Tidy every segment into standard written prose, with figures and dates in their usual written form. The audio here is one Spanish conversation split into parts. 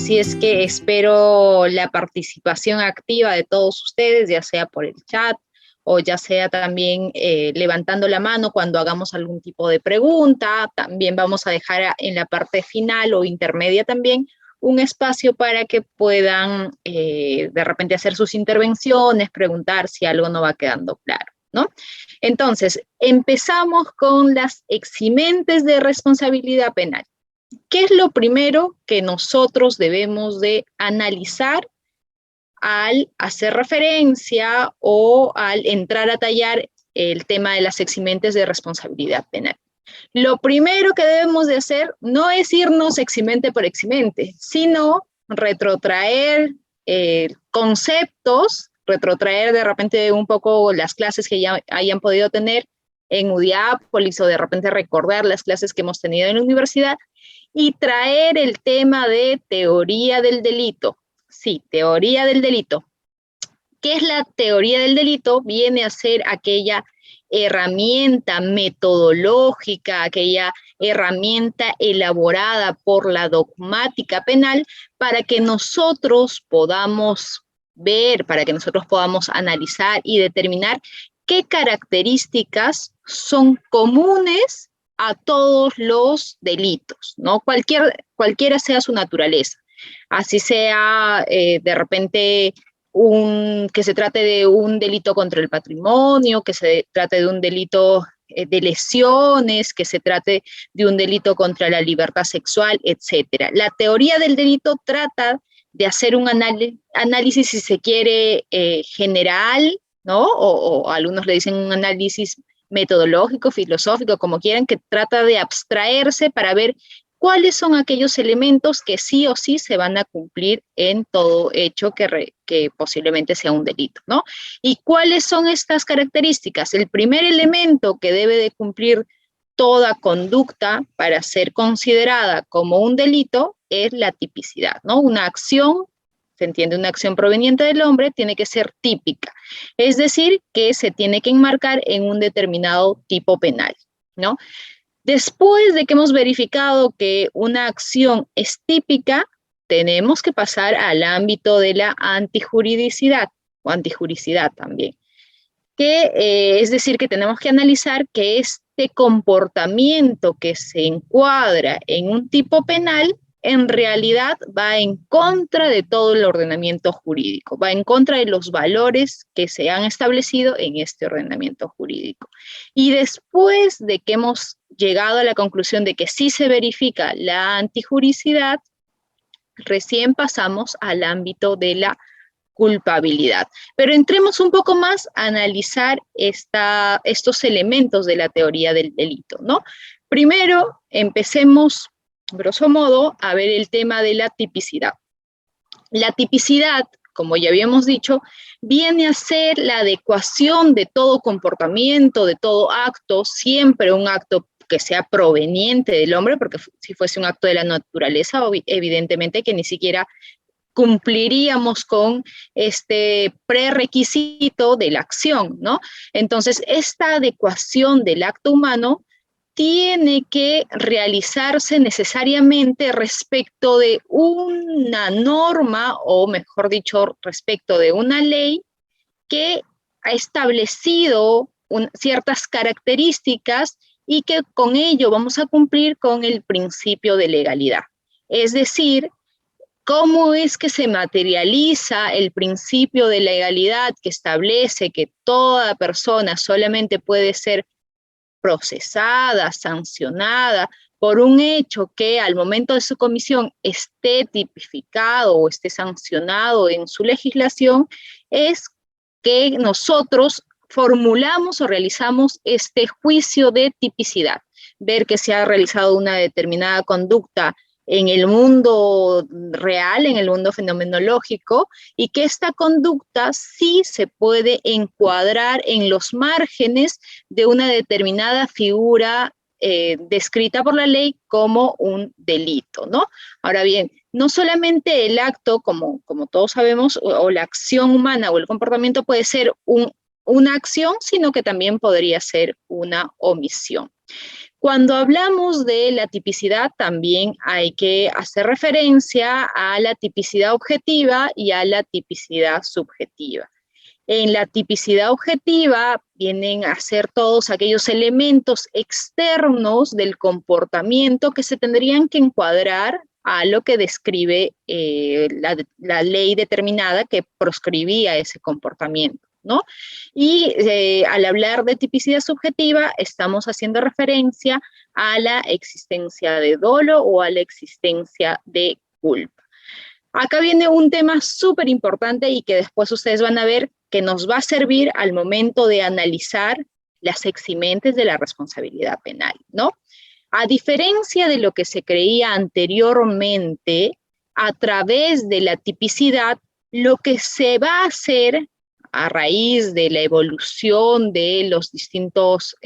Así es que espero la participación activa de todos ustedes, ya sea por el chat o ya sea también levantando la mano cuando hagamos algún tipo de pregunta. También vamos a dejar en la parte final o intermedia también un espacio para que puedan de repente hacer sus intervenciones, preguntar si algo no va quedando claro, ¿no? Entonces, empezamos con las eximentes de responsabilidad penal. ¿Qué es lo primero que nosotros debemos de analizar al hacer referencia o al entrar a tallar el tema de las eximentes de responsabilidad penal? Lo primero que debemos de hacer no es irnos eximente por eximente, sino retrotraer conceptos, retrotraer de repente un poco las clases que ya hayan podido tener en UDIAPOLIS o de repente recordar las clases que hemos tenido en la universidad y traer el tema de teoría del delito. Sí, teoría del delito. ¿Qué es la teoría del delito? Viene a ser aquella herramienta metodológica, aquella herramienta elaborada por la dogmática penal para que nosotros podamos ver, para que nosotros podamos analizar y determinar qué características son comunes a todos los delitos, ¿no? Cualquiera sea su naturaleza, así sea de repente que se trate de un delito contra el patrimonio, que se trate de un delito de lesiones, que se trate de un delito contra la libertad sexual, etcétera. La teoría del delito trata de hacer un análisis, si se quiere, general, ¿no? O algunos le dicen un análisis metodológico, filosófico, como quieran, que trata de abstraerse para ver cuáles son aquellos elementos que sí o sí se van a cumplir en todo hecho que posiblemente sea un delito, ¿no? ¿Y cuáles son estas características? El primer elemento que debe de cumplir toda conducta para ser considerada como un delito es la tipicidad, ¿no? Una acción, se entiende, una acción proveniente del hombre tiene que ser típica, es decir, que se tiene que enmarcar en un determinado tipo penal, ¿no? Después de que hemos verificado que una acción es típica, tenemos que pasar al ámbito de la antijuridicidad o antijuricidad también, que es decir, que tenemos que analizar que este comportamiento que se encuadra en un tipo penal en realidad va en contra de todo el ordenamiento jurídico, va en contra de los valores que se han establecido en este ordenamiento jurídico. Y después de que hemos llegado a la conclusión de que sí se verifica la antijuridicidad, recién pasamos al ámbito de la culpabilidad. Pero entremos un poco más a analizar estos elementos de la teoría del delito, ¿no? Primero, empecemos, grosso modo, a ver el tema de la tipicidad. La tipicidad, como ya habíamos dicho, viene a ser la adecuación de todo comportamiento, de todo acto, siempre un acto que sea proveniente del hombre, porque si fuese un acto de la naturaleza, evidentemente que ni siquiera cumpliríamos con este prerequisito de la acción, ¿no? Entonces, esta adecuación del acto humano tiene que realizarse necesariamente respecto de una norma, o mejor dicho, respecto de una ley que ha establecido ciertas características y que con ello vamos a cumplir con el principio de legalidad. Es decir, ¿cómo es que se materializa el principio de legalidad que establece que toda persona solamente puede ser procesada, sancionada por un hecho que al momento de su comisión esté tipificado o esté sancionado en su legislación? Es que nosotros formulamos o realizamos este juicio de tipicidad, ver que se ha realizado una determinada conducta en el mundo real, en el mundo fenomenológico, y que esta conducta sí se puede encuadrar en los márgenes de una determinada figura descrita por la ley como un delito, ¿no? Ahora bien, no solamente el acto, como todos sabemos, o la acción humana o el comportamiento puede ser una acción, sino que también podría ser una omisión. Cuando hablamos de la tipicidad, también hay que hacer referencia a la tipicidad objetiva y a la tipicidad subjetiva. En la tipicidad objetiva vienen a ser todos aquellos elementos externos del comportamiento que se tendrían que encuadrar a lo que describe la ley determinada que proscribía ese comportamiento, ¿no? Y al hablar de tipicidad subjetiva, estamos haciendo referencia a la existencia de dolo o a la existencia de culpa. Acá viene un tema súper importante y que después ustedes van a ver que nos va a servir al momento de analizar las eximentes de la responsabilidad penal, ¿no? A diferencia de lo que se creía anteriormente, a través de la tipicidad, lo que se va a hacer a raíz de la evolución de los distintos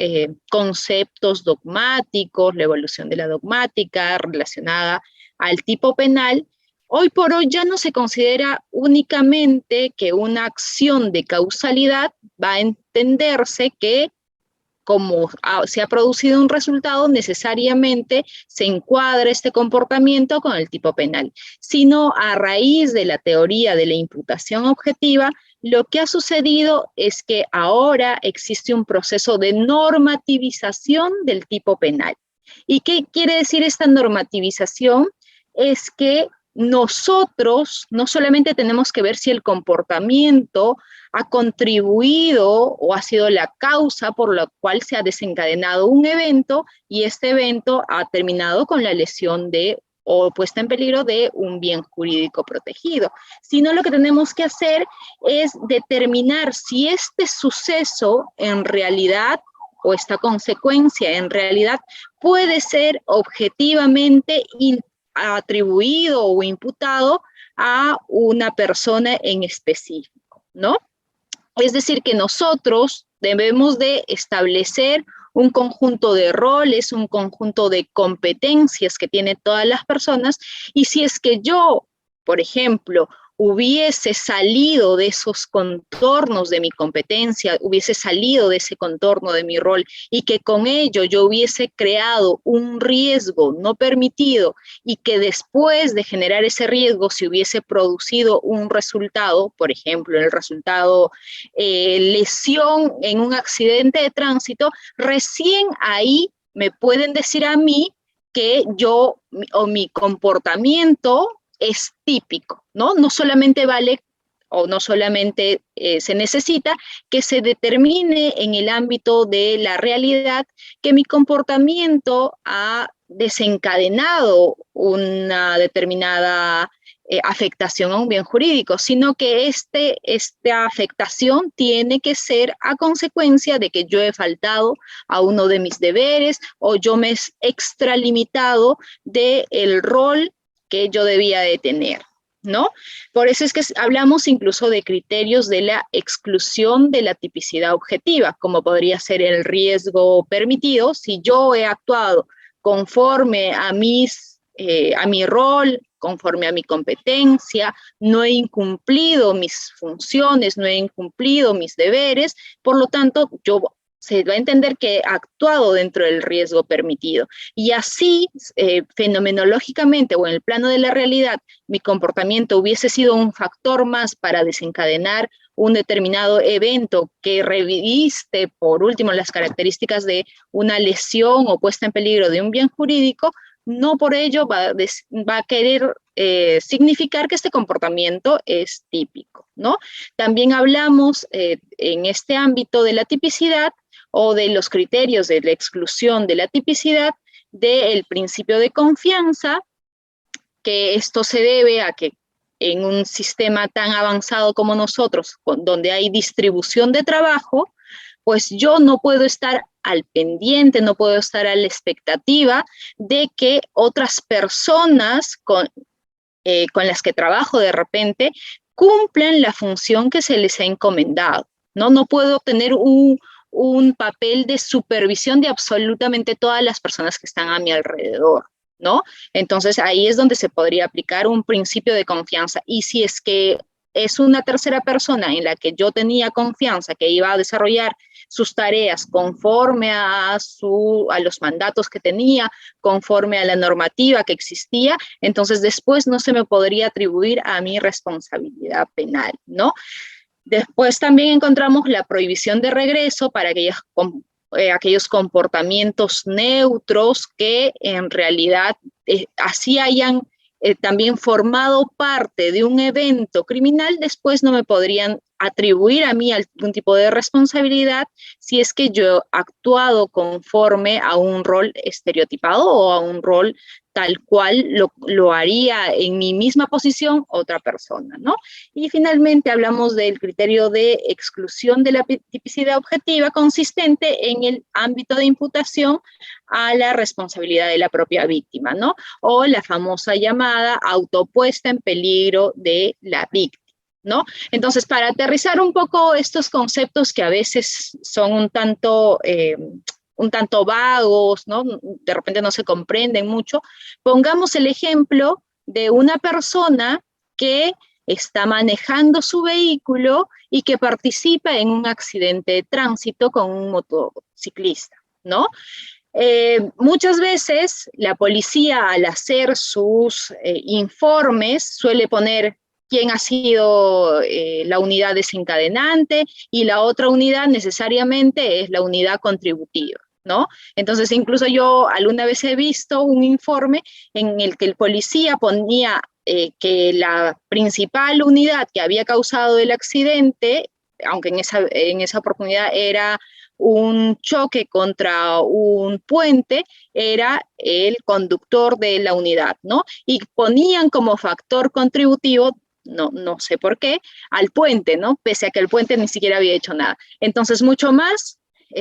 conceptos dogmáticos, la evolución de la dogmática relacionada al tipo penal, hoy por hoy ya no se considera únicamente que una acción de causalidad va a entenderse que como se ha producido un resultado, necesariamente se encuadra este comportamiento con el tipo penal, sino a raíz de la teoría de la imputación objetiva, lo que ha sucedido es que ahora existe un proceso de normativización del tipo penal. ¿Y qué quiere decir esta normativización? Es que nosotros no solamente tenemos que ver si el comportamiento ha contribuido o ha sido la causa por la cual se ha desencadenado un evento y este evento ha terminado con la lesión de o puesta en peligro de un bien jurídico protegido, sino lo que tenemos que hacer es determinar si este suceso en realidad o esta consecuencia en realidad puede ser objetivamente atribuido o imputado a una persona en específico, ¿no? Es decir, que nosotros debemos de establecer un conjunto de roles, un conjunto de competencias que tienen todas las personas, y si es que yo, por ejemplo, hubiese salido de esos contornos de mi competencia, hubiese salido de ese contorno de mi rol y que con ello yo hubiese creado un riesgo no permitido y que después de generar ese riesgo se hubiese producido un resultado, por ejemplo, el resultado lesión en un accidente de tránsito, recién ahí me pueden decir a mí que yo o mi comportamiento es típico, ¿no? No solamente vale o no solamente se necesita que se determine en el ámbito de la realidad que mi comportamiento ha desencadenado una determinada afectación a un bien jurídico, sino que esta afectación tiene que ser a consecuencia de que yo he faltado a uno de mis deberes o yo me he extralimitado del rol que yo debía de tener, ¿no? Por eso es que hablamos incluso de criterios de la exclusión de la tipicidad objetiva, como podría ser el riesgo permitido. Si yo he actuado conforme a mi rol, conforme a mi competencia, no he incumplido mis funciones, no he incumplido mis deberes, por lo tanto, se va a entender que ha actuado dentro del riesgo permitido. Y así, fenomenológicamente o en el plano de la realidad, mi comportamiento hubiese sido un factor más para desencadenar un determinado evento que reviste, por último, las características de una lesión o puesta en peligro de un bien jurídico, no por ello va a querer significar que este comportamiento es típico, ¿no? También hablamos en este ámbito de la tipicidad o de los criterios de la exclusión de la tipicidad del principio de confianza, que esto se debe a que en un sistema tan avanzado como nosotros, donde hay distribución de trabajo, pues yo no puedo estar al pendiente, no puedo estar a la expectativa de que otras personas con las que trabajo de repente cumplan la función que se les ha encomendado, ¿no? No puedo tener un papel de supervisión de absolutamente todas las personas que están a mi alrededor, ¿no? Entonces ahí es donde se podría aplicar un principio de confianza. Y si es que es una tercera persona en la que yo tenía confianza que iba a desarrollar sus tareas conforme a los mandatos que tenía, conforme a la normativa que existía, entonces después no se me podría atribuir a mi responsabilidad penal, ¿no? Después también encontramos la prohibición de regreso para aquellos comportamientos neutros que en realidad así hayan también formado parte de un evento criminal, después no me podrían atribuir a mí algún tipo de responsabilidad si es que yo he actuado conforme a un rol estereotipado o a un rol tal cual lo haría en mi misma posición otra persona, ¿no? Y finalmente hablamos del criterio de exclusión de la tipicidad objetiva consistente en el ámbito de imputación a la responsabilidad de la propia víctima, ¿no? O la famosa llamada autopuesta en peligro de la víctima, ¿no? Entonces, para aterrizar un poco estos conceptos que a veces son un tanto vagos, ¿no? De repente no se comprenden mucho, pongamos el ejemplo de una persona que está manejando su vehículo y que participa en un accidente de tránsito con un motociclista, ¿no? Muchas veces la policía al hacer sus informes suele poner quién ha sido la unidad desencadenante y la otra unidad necesariamente es la unidad contributiva, ¿no? Entonces incluso yo alguna vez he visto un informe en el que el policía ponía que la principal unidad que había causado el accidente, aunque en esa oportunidad era un choque contra un puente, era el conductor de la unidad, ¿no? Y ponían como factor contributivo, no sé por qué, al puente, ¿no? Pese a que el puente ni siquiera había hecho nada. Entonces, mucho más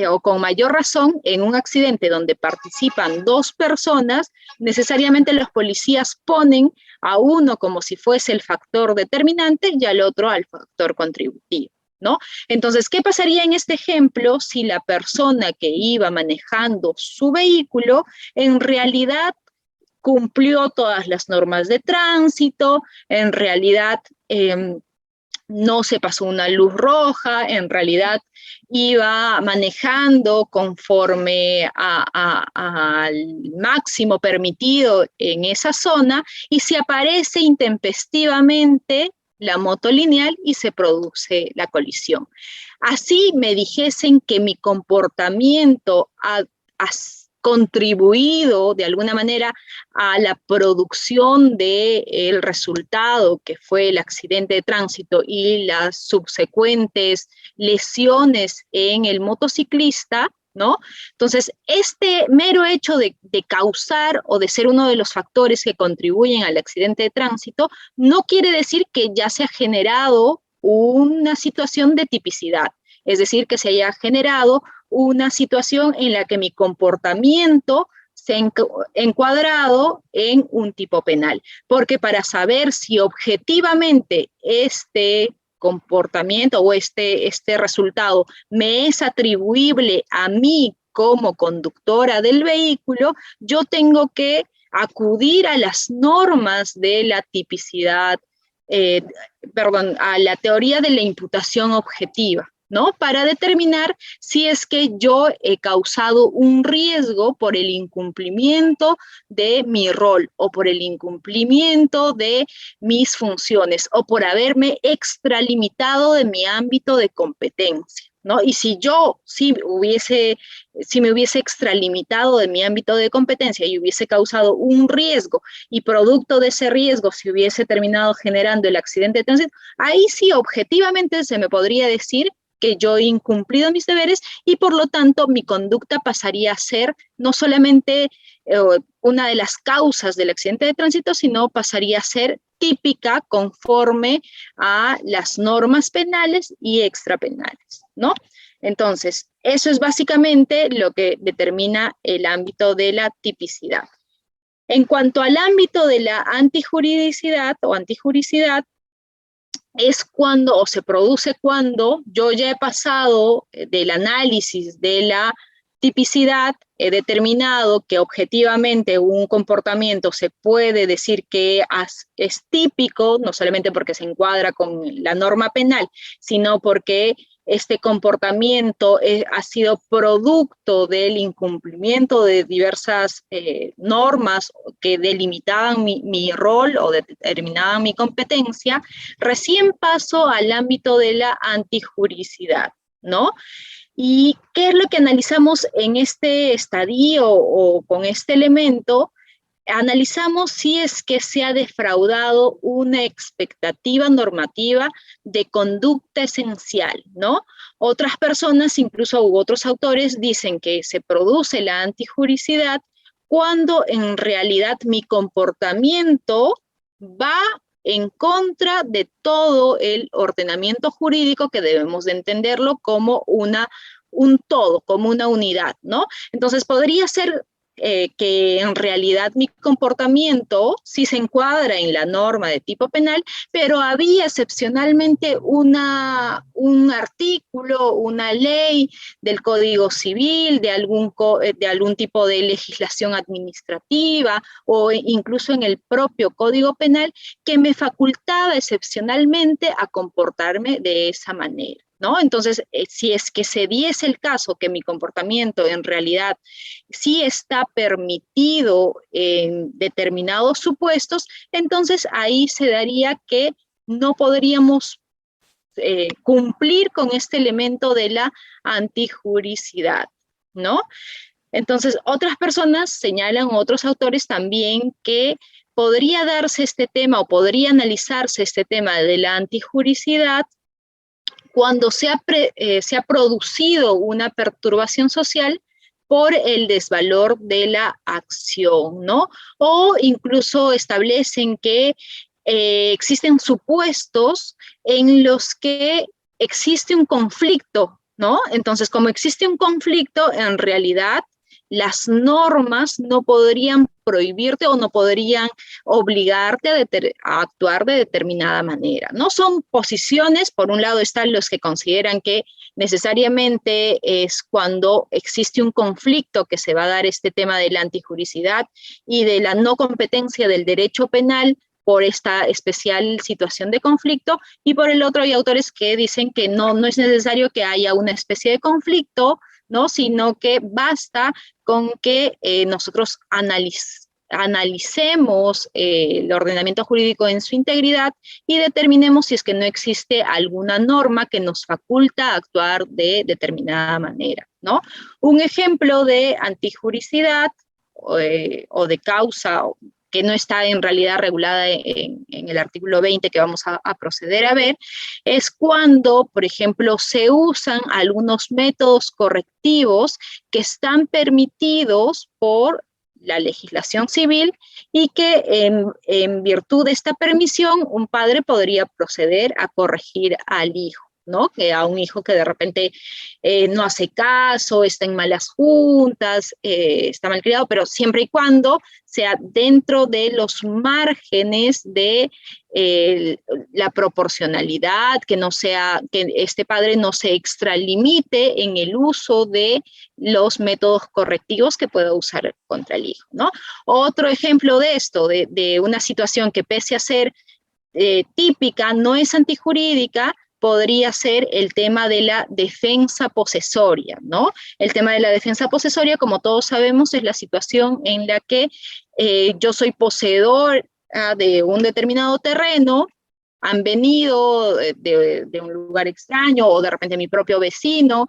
o con mayor razón, en un accidente donde participan dos personas, necesariamente los policías ponen a uno como si fuese el factor determinante y al otro al factor contributivo, ¿no? Entonces, ¿qué pasaría en este ejemplo si la persona que iba manejando su vehículo en realidad cumplió todas las normas de tránsito, en realidad no se pasó una luz roja, en realidad iba manejando conforme al máximo permitido en esa zona y se aparece intempestivamente la moto lineal y se produce la colisión? Así me dijesen que mi comportamiento ha contribuido de alguna manera a la producción del resultado que fue el accidente de tránsito y las subsecuentes lesiones en el motociclista, ¿no? Entonces, este mero hecho de causar o de ser uno de los factores que contribuyen al accidente de tránsito no quiere decir que ya se ha generado una situación de tipicidad, es decir, que se haya generado una situación en la que mi comportamiento se ha encuadrado en un tipo penal. Porque para saber si objetivamente este comportamiento o este resultado me es atribuible a mí como conductora del vehículo, yo tengo que acudir a las normas de la tipicidad, a la teoría de la imputación objetiva, ¿no? Para determinar si es que yo he causado un riesgo por el incumplimiento de mi rol o por el incumplimiento de mis funciones o por haberme extralimitado de mi ámbito de competencia, ¿no? Y si yo si me hubiese extralimitado de mi ámbito de competencia y hubiese causado un riesgo y producto de ese riesgo se hubiese terminado generando el accidente de tránsito, ahí sí objetivamente se me podría decir que yo he incumplido mis deberes y por lo tanto mi conducta pasaría a ser no solamente una de las causas del accidente de tránsito, sino pasaría a ser típica conforme a las normas penales y extrapenales, ¿no? Entonces, eso es básicamente lo que determina el ámbito de la tipicidad. En cuanto al ámbito de la antijuridicidad o antijuricidad, es cuando, o se produce cuando yo ya he pasado del análisis de la tipicidad he determinado que objetivamente un comportamiento se puede decir que es típico, no solamente porque se encuadra con la norma penal, sino porque este comportamiento ha sido producto del incumplimiento de diversas normas que delimitaban mi rol o determinaban mi competencia. Recién paso al ámbito de la antijuricidad, ¿no? ¿Y qué es lo que analizamos en este estadio o con este elemento? Analizamos si es que se ha defraudado una expectativa normativa de conducta esencial, ¿no? Otras personas, incluso otros autores, dicen que se produce la antijuricidad cuando en realidad mi comportamiento va en contra de todo el ordenamiento jurídico, que debemos de entenderlo como un todo, como una unidad, ¿no? Entonces podría ser que en realidad mi comportamiento sí se encuadra en la norma de tipo penal, pero había excepcionalmente un artículo, una ley del Código Civil, de algún tipo de legislación administrativa o incluso en el propio Código Penal que me facultaba excepcionalmente a comportarme de esa manera, ¿no? Entonces, si es que se diese el caso que mi comportamiento en realidad sí está permitido en determinados supuestos, entonces ahí se daría que no podríamos cumplir con este elemento de la antijuricidad, ¿no? Entonces, otras personas señalan, otros autores también, que podría darse este tema o podría analizarse este tema de la antijuricidad cuando se ha producido una perturbación social por el desvalor de la acción, ¿no? O incluso establecen que existen supuestos en los que existe un conflicto, ¿no? Entonces, como existe un conflicto, en realidad las normas no podrían prohibirte o no podrían obligarte a actuar de determinada manera. No son posiciones, por un lado están los que consideran que necesariamente es cuando existe un conflicto que se va a dar este tema de la antijuricidad y de la no competencia del derecho penal por esta especial situación de conflicto, y por el otro hay autores que dicen que no es necesario que haya una especie de conflicto, ¿no? Sino que basta con que nosotros analicemos el ordenamiento jurídico en su integridad y determinemos si es que no existe alguna norma que nos faculta actuar de determinada manera, ¿no? Un ejemplo de antijuricidad o de causa que no está en realidad regulada en el artículo 20 que vamos a proceder a ver, es cuando, por ejemplo, se usan algunos métodos correctivos que están permitidos por la legislación civil y que en virtud de esta permisión un padre podría proceder a corregir al hijo, ¿no? Que a un hijo que de repente no hace caso, está en malas juntas, está mal criado, pero siempre y cuando sea dentro de los márgenes de la proporcionalidad, que este padre no se extralimite en el uso de los métodos correctivos que pueda usar contra el hijo, ¿no? Otro ejemplo de esto, de una situación que pese a ser típica, no es antijurídica, podría ser el tema de la defensa posesoria, ¿no? El tema de la defensa posesoria, como todos sabemos, es la situación en la que yo soy poseedor de un determinado terreno, han venido de un lugar extraño o de repente mi propio vecino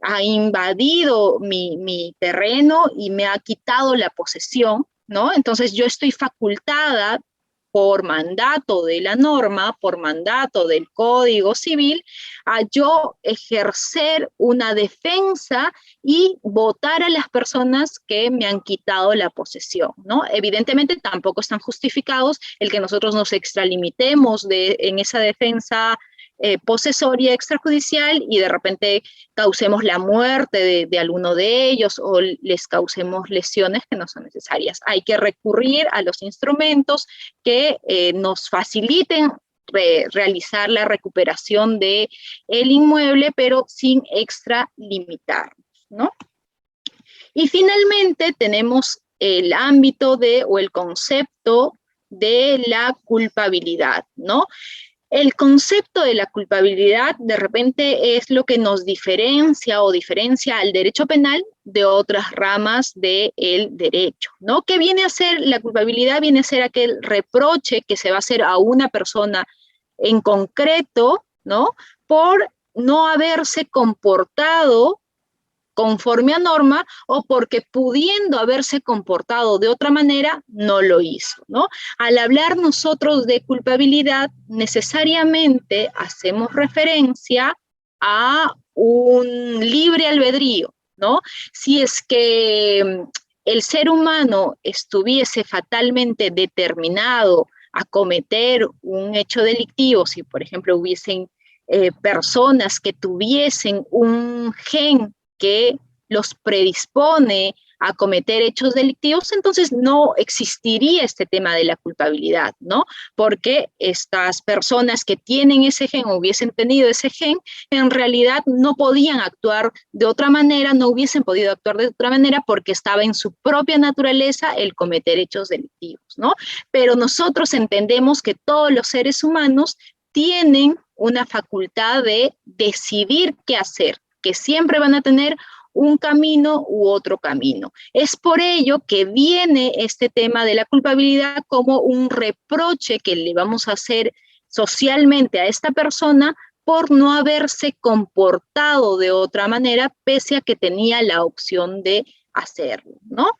ha invadido mi terreno y me ha quitado la posesión, ¿no? Entonces yo estoy facultada por mandato de la norma, por mandato del Código Civil, a yo ejercer una defensa y votar a las personas que me han quitado la posesión, ¿no? Evidentemente tampoco están justificados el que nosotros nos extralimitemos en esa defensa posesoria extrajudicial y de repente causemos la muerte de alguno de ellos o les causemos lesiones que no son necesarias. Hay que recurrir a los instrumentos que nos faciliten realizar la recuperación del inmueble, pero sin extralimitarnos, ¿no? Y finalmente tenemos el ámbito o el concepto de la culpabilidad, ¿no? El concepto de la culpabilidad de repente es lo que nos diferencia o diferencia al derecho penal de otras ramas del derecho, ¿no? ¿Qué viene a ser la culpabilidad? Viene a ser aquel reproche que se va a hacer a una persona en concreto, ¿no? Por no haberse comportado conforme a norma o porque pudiendo haberse comportado de otra manera, no lo hizo, ¿no? Al hablar nosotros de culpabilidad, necesariamente hacemos referencia a un libre albedrío, ¿no? Si es que el ser humano estuviese fatalmente determinado a cometer un hecho delictivo, si por ejemplo hubiesen personas que tuviesen un gen que los predispone a cometer hechos delictivos, entonces no existiría este tema de la culpabilidad, ¿no? Porque estas personas que tienen ese gen o hubiesen tenido ese gen, en realidad no podían actuar de otra manera, no hubiesen podido actuar de otra manera porque estaba en su propia naturaleza el cometer hechos delictivos, ¿no? Pero nosotros entendemos que todos los seres humanos tienen una facultad de decidir qué hacer, que siempre van a tener un camino u otro camino. Es por ello que viene este tema de la culpabilidad como un reproche que le vamos a hacer socialmente a esta persona por no haberse comportado de otra manera, pese a que tenía la opción de hacerlo, ¿no?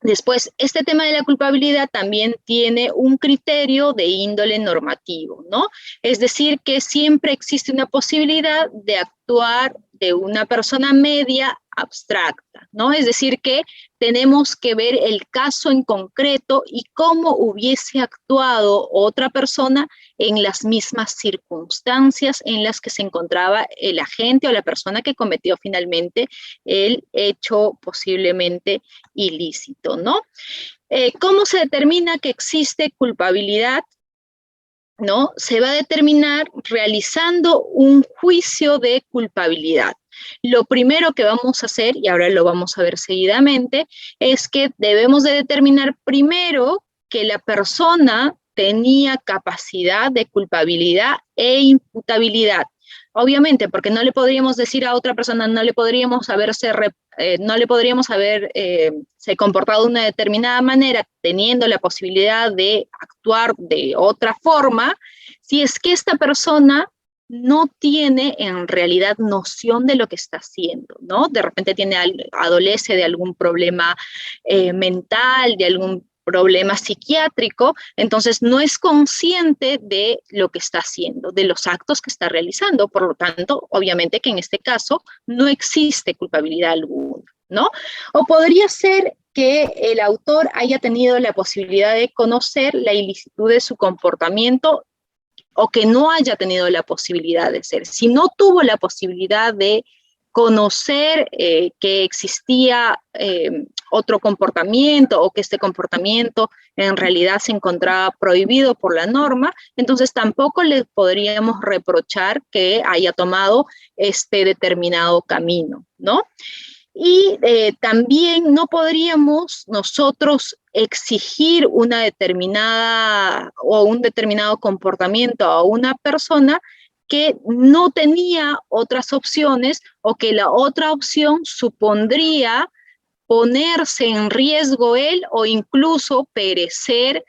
Después, este tema de la culpabilidad también tiene un criterio de índole normativo, ¿no? Es decir, que siempre existe una posibilidad de actuar de una persona media abstracta, ¿no? Es decir, que tenemos que ver el caso en concreto y cómo hubiese actuado otra persona en las mismas circunstancias en las que se encontraba el agente o la persona que cometió finalmente el hecho posiblemente ilícito, ¿no? ¿Cómo se determina que existe culpabilidad? ¿No? Se va a determinar realizando un juicio de culpabilidad. Lo primero que vamos a hacer, y ahora lo vamos a ver seguidamente, es que debemos de determinar primero que la persona tenía capacidad de culpabilidad e imputabilidad. Obviamente, porque no le podríamos decir a otra persona, no le podríamos haber se comportado de una determinada manera, teniendo la posibilidad de actuar de otra forma, si es que esta persona no tiene en realidad noción de lo que está haciendo, ¿no? De repente adolece de algún problema mental, de algún problema psiquiátrico, entonces no es consciente de lo que está haciendo, de los actos que está realizando, por lo tanto, obviamente que en este caso no existe culpabilidad alguna, ¿no? O podría ser que el autor haya tenido la posibilidad de conocer la ilicitud de su comportamiento o que no haya tenido la posibilidad de ser. Si no tuvo la posibilidad de conocer que existía otro comportamiento o que este comportamiento en realidad se encontraba prohibido por la norma, entonces tampoco le podríamos reprochar que haya tomado este determinado camino, ¿no? Y también no podríamos nosotros exigir una determinada o un determinado comportamiento a una persona que no tenía otras opciones o que la otra opción supondría ponerse en riesgo él o incluso perecer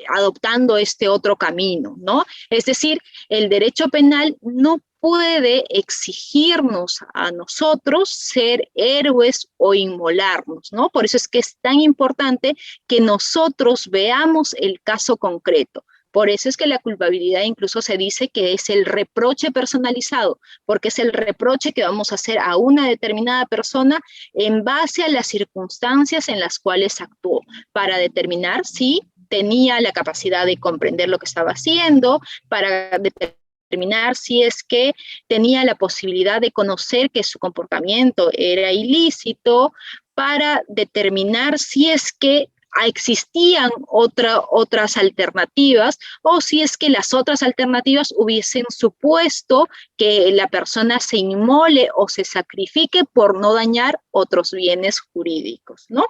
adoptando este otro camino, ¿no? Es decir, el derecho penal no puede exigirnos a nosotros ser héroes o inmolarnos, ¿no? Por eso es que es tan importante que nosotros veamos el caso concreto. Por eso es que la culpabilidad incluso se dice que es el reproche personalizado, porque es el reproche que vamos a hacer a una determinada persona en base a las circunstancias en las cuales actuó, para determinar si tenía la capacidad de comprender lo que estaba haciendo, para determinar si es que tenía la posibilidad de conocer que su comportamiento era ilícito, para determinar si es que existían otras alternativas, o si es que las otras alternativas hubiesen supuesto que la persona se inmole o se sacrifique por no dañar otros bienes jurídicos, ¿no?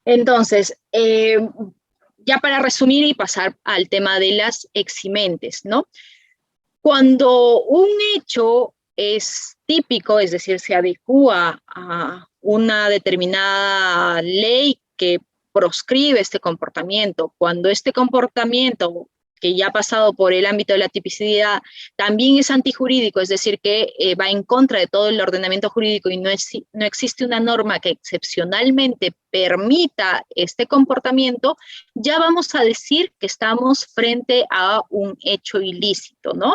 Entonces, ya para resumir y pasar al tema de las eximentes, ¿no? Cuando un hecho es típico, es decir, se adecúa a una determinada ley que proscribe este comportamiento, cuando este comportamiento que ya ha pasado por el ámbito de la tipicidad también es antijurídico, es decir, que va en contra de todo el ordenamiento jurídico y no existe una norma que excepcionalmente permita este comportamiento, ya vamos a decir que estamos frente a un hecho ilícito, ¿no?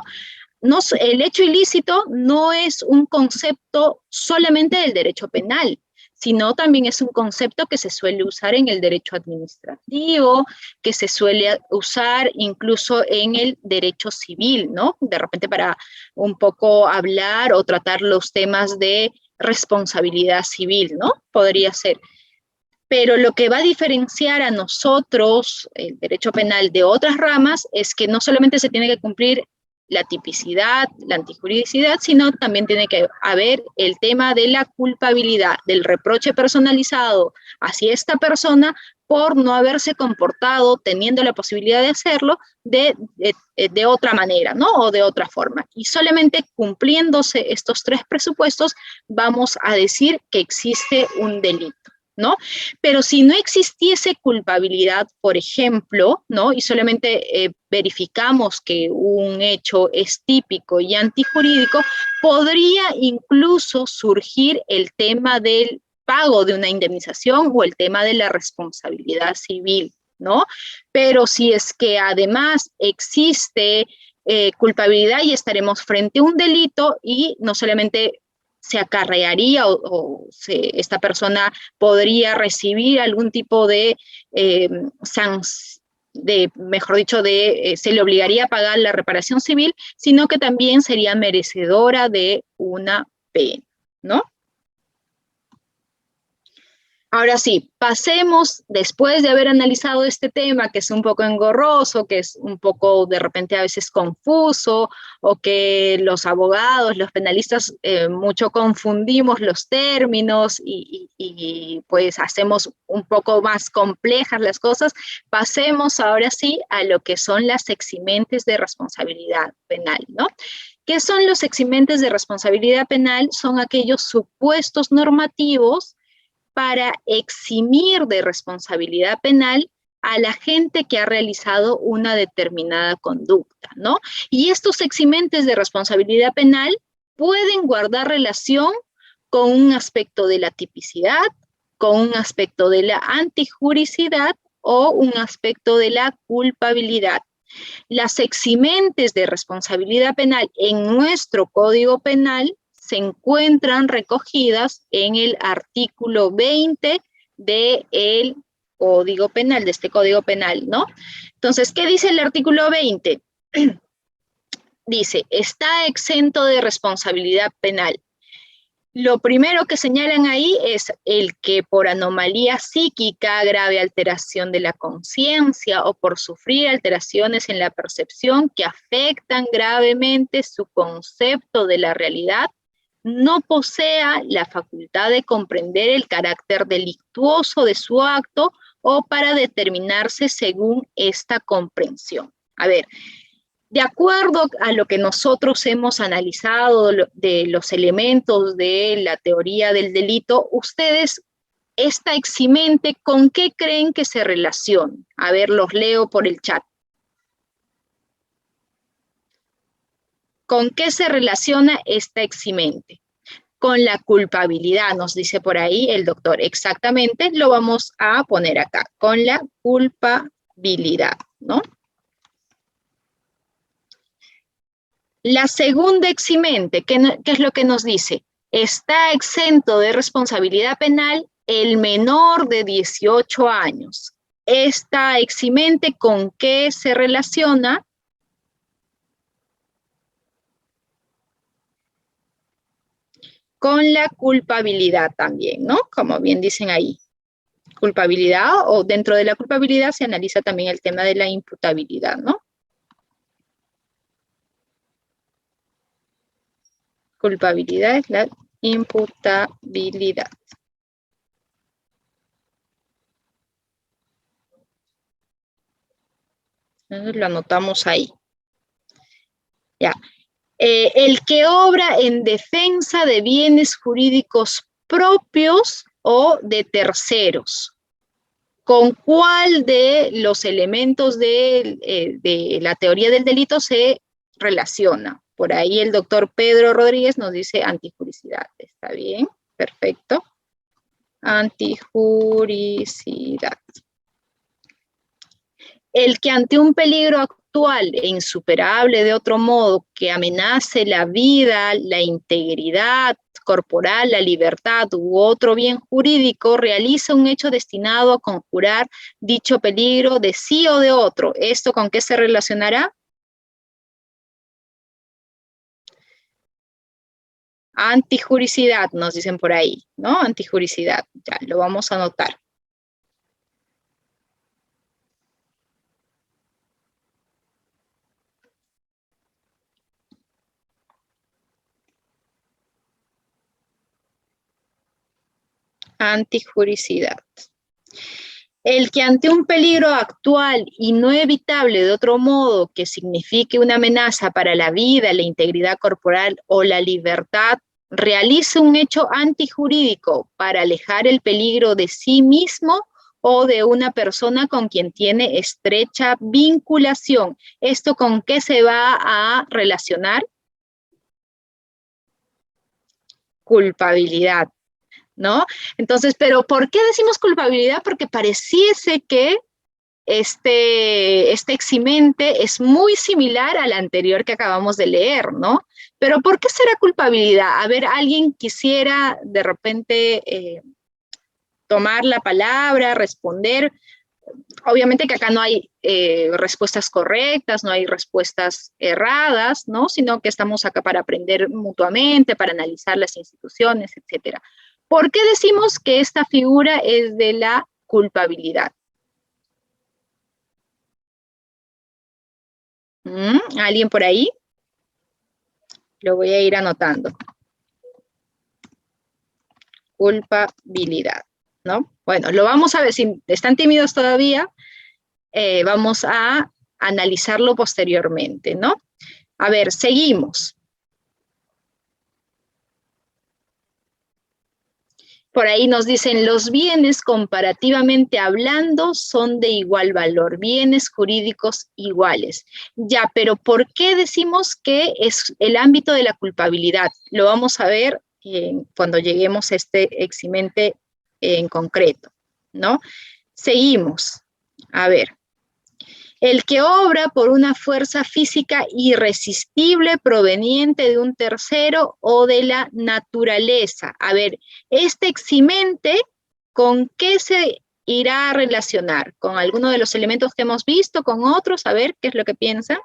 El hecho ilícito no es un concepto solamente del derecho penal, sino también es un concepto que se suele usar en el derecho administrativo, que se suele usar incluso en el derecho civil, ¿no? De repente para un poco hablar o tratar los temas de responsabilidad civil, ¿no? Podría ser. Pero lo que va a diferenciar a nosotros, el derecho penal, de otras ramas, es que no solamente se tiene que cumplir la tipicidad, la antijuridicidad, sino también tiene que haber el tema de la culpabilidad, del reproche personalizado hacia esta persona por no haberse comportado, teniendo la posibilidad de hacerlo, de otra manera, ¿no? O de otra forma. Y solamente cumpliéndose estos tres presupuestos, vamos a decir que existe un delito, ¿no? Pero si no existiese culpabilidad, por ejemplo, ¿no? Y solamente verificamos que un hecho es típico y antijurídico, podría incluso surgir el tema del pago de una indemnización o el tema de la responsabilidad civil, ¿no? Pero si es que además existe culpabilidad, y estaremos frente a un delito y no solamente se acarrearía esta persona podría recibir algún tipo de mejor dicho, se le obligaría a pagar la reparación civil, sino que también sería merecedora de una pena, ¿no? Ahora sí, pasemos, después de haber analizado este tema, que es un poco engorroso, que es un poco de repente a veces confuso, o que los abogados, los penalistas, mucho confundimos los términos y pues hacemos un poco más complejas las cosas, pasemos ahora sí a lo que son las eximentes de responsabilidad penal, ¿no? ¿Qué son los eximentes de responsabilidad penal? Son aquellos supuestos normativos para eximir de responsabilidad penal a la gente que ha realizado una determinada conducta, ¿no? Y estos eximentes de responsabilidad penal pueden guardar relación con un aspecto de la tipicidad, con un aspecto de la antijuricidad o un aspecto de la culpabilidad. Las eximentes de responsabilidad penal en nuestro Código Penal se encuentran recogidas en el artículo 20 del Código Penal, de este Código Penal, ¿no? Entonces, ¿qué dice el artículo 20? Dice, está exento de responsabilidad penal. Lo primero que señalan ahí es el que por anomalía psíquica, grave alteración de la conciencia o por sufrir alteraciones en la percepción que afectan gravemente su concepto de la realidad, no posea la facultad de comprender el carácter delictuoso de su acto o para determinarse según esta comprensión. A ver, de acuerdo a lo que nosotros hemos analizado de los elementos de la teoría del delito, ustedes, esta eximente, ¿con qué creen que se relaciona? A ver, los leo por el chat. ¿Con qué se relaciona esta eximente? Con la culpabilidad, nos dice por ahí el doctor. Exactamente, lo vamos a poner acá, con la culpabilidad, ¿no? La segunda eximente, ¿qué es lo que nos dice? Está exento de responsabilidad penal el menor de 18 años. Esta eximente, ¿con qué se relaciona? Con la culpabilidad también, ¿no? Como bien dicen ahí. culpabilidad, o dentro de la culpabilidad se analiza también el tema de la imputabilidad, ¿no? Culpabilidad es la imputabilidad. Entonces lo anotamos ahí. Ya. El que obra en defensa de bienes jurídicos propios o de terceros. ¿Con cuál de los elementos de la teoría del delito se relaciona? Por ahí el doctor Pedro Rodríguez nos dice antijuricidad. ¿Está bien? Perfecto. Antijuricidad. El que ante un peligro actual e insuperable de otro modo que amenace la vida, la integridad corporal, la libertad u otro bien jurídico, realiza un hecho destinado a conjurar dicho peligro de sí o de otro. ¿Esto con qué se relacionará? Antijuricidad, nos dicen por ahí, ¿no? Antijuricidad, ya lo vamos a anotar. Antijuricidad. El que ante un peligro actual y no evitable de otro modo que signifique una amenaza para la vida, la integridad corporal o la libertad, realice un hecho antijurídico para alejar el peligro de sí mismo o de una persona con quien tiene estrecha vinculación. ¿Esto con qué se va a relacionar? Culpabilidad, ¿no? Entonces, ¿pero por qué decimos culpabilidad? Porque pareciese que este eximente es muy similar al anterior que acabamos de leer, ¿no? Pero ¿por qué será culpabilidad? A ver, alguien quisiera de repente tomar la palabra, responder. Obviamente que acá no hay respuestas correctas, no hay respuestas erradas, ¿no? Sino que estamos acá para aprender mutuamente, para analizar las instituciones, etcétera. ¿Por qué decimos que esta figura es de la culpabilidad? ¿Alguien por ahí? Lo voy a ir anotando. Culpabilidad, ¿no? Bueno, lo vamos a ver, si están tímidos todavía, vamos a analizarlo posteriormente, ¿no? A ver, seguimos. Por ahí nos dicen, los bienes comparativamente hablando son de igual valor, bienes jurídicos iguales. Ya, pero ¿por qué decimos que es el ámbito de la culpabilidad? Lo vamos a ver cuando lleguemos a este eximente en concreto, ¿no? Seguimos. A ver. El que obra por una fuerza física irresistible proveniente de un tercero o de la naturaleza. A ver, este eximente, ¿con qué se irá a relacionar? ¿Con alguno de los elementos que hemos visto? ¿Con otros? A ver, ¿qué es lo que piensan?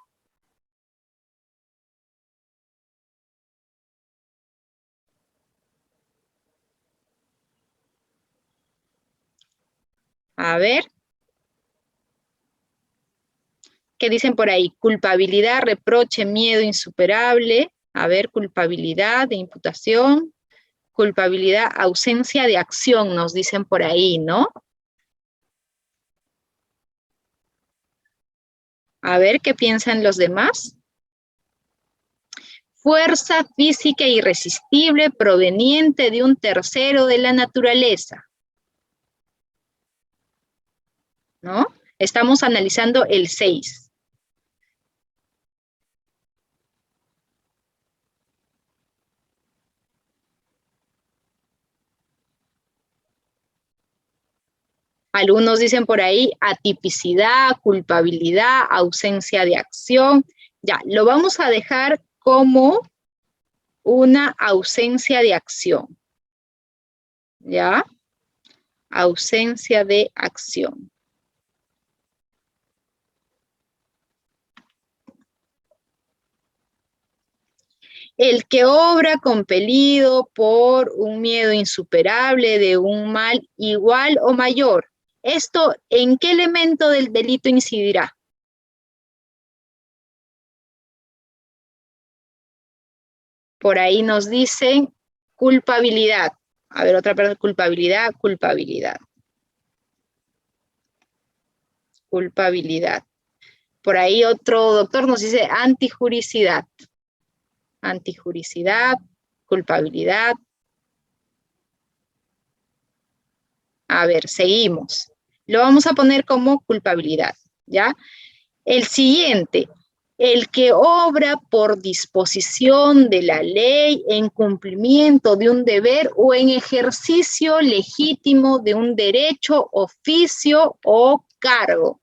A ver, ¿qué dicen por ahí? Culpabilidad, reproche, miedo insuperable. A ver, culpabilidad de imputación. Culpabilidad, ausencia de acción, nos dicen por ahí, ¿no? A ver qué piensan los demás. Fuerza física irresistible proveniente de un tercero de la naturaleza, ¿no? Estamos analizando el 6. Algunos dicen por ahí atipicidad, culpabilidad, ausencia de acción. Ya, lo vamos a dejar como una ausencia de acción. ¿Ya? Ausencia de acción. El que obra compelido por un miedo insuperable de un mal igual o mayor. ¿Esto en qué elemento del delito incidirá? Por ahí nos dicen culpabilidad. A ver, otra palabra, culpabilidad, culpabilidad. Culpabilidad. Por ahí otro doctor nos dice antijuricidad. Antijuricidad, culpabilidad. A ver, seguimos. Lo vamos a poner como culpabilidad, ¿ya? El siguiente, el que obra por disposición de la ley en cumplimiento de un deber o en ejercicio legítimo de un derecho, oficio o cargo.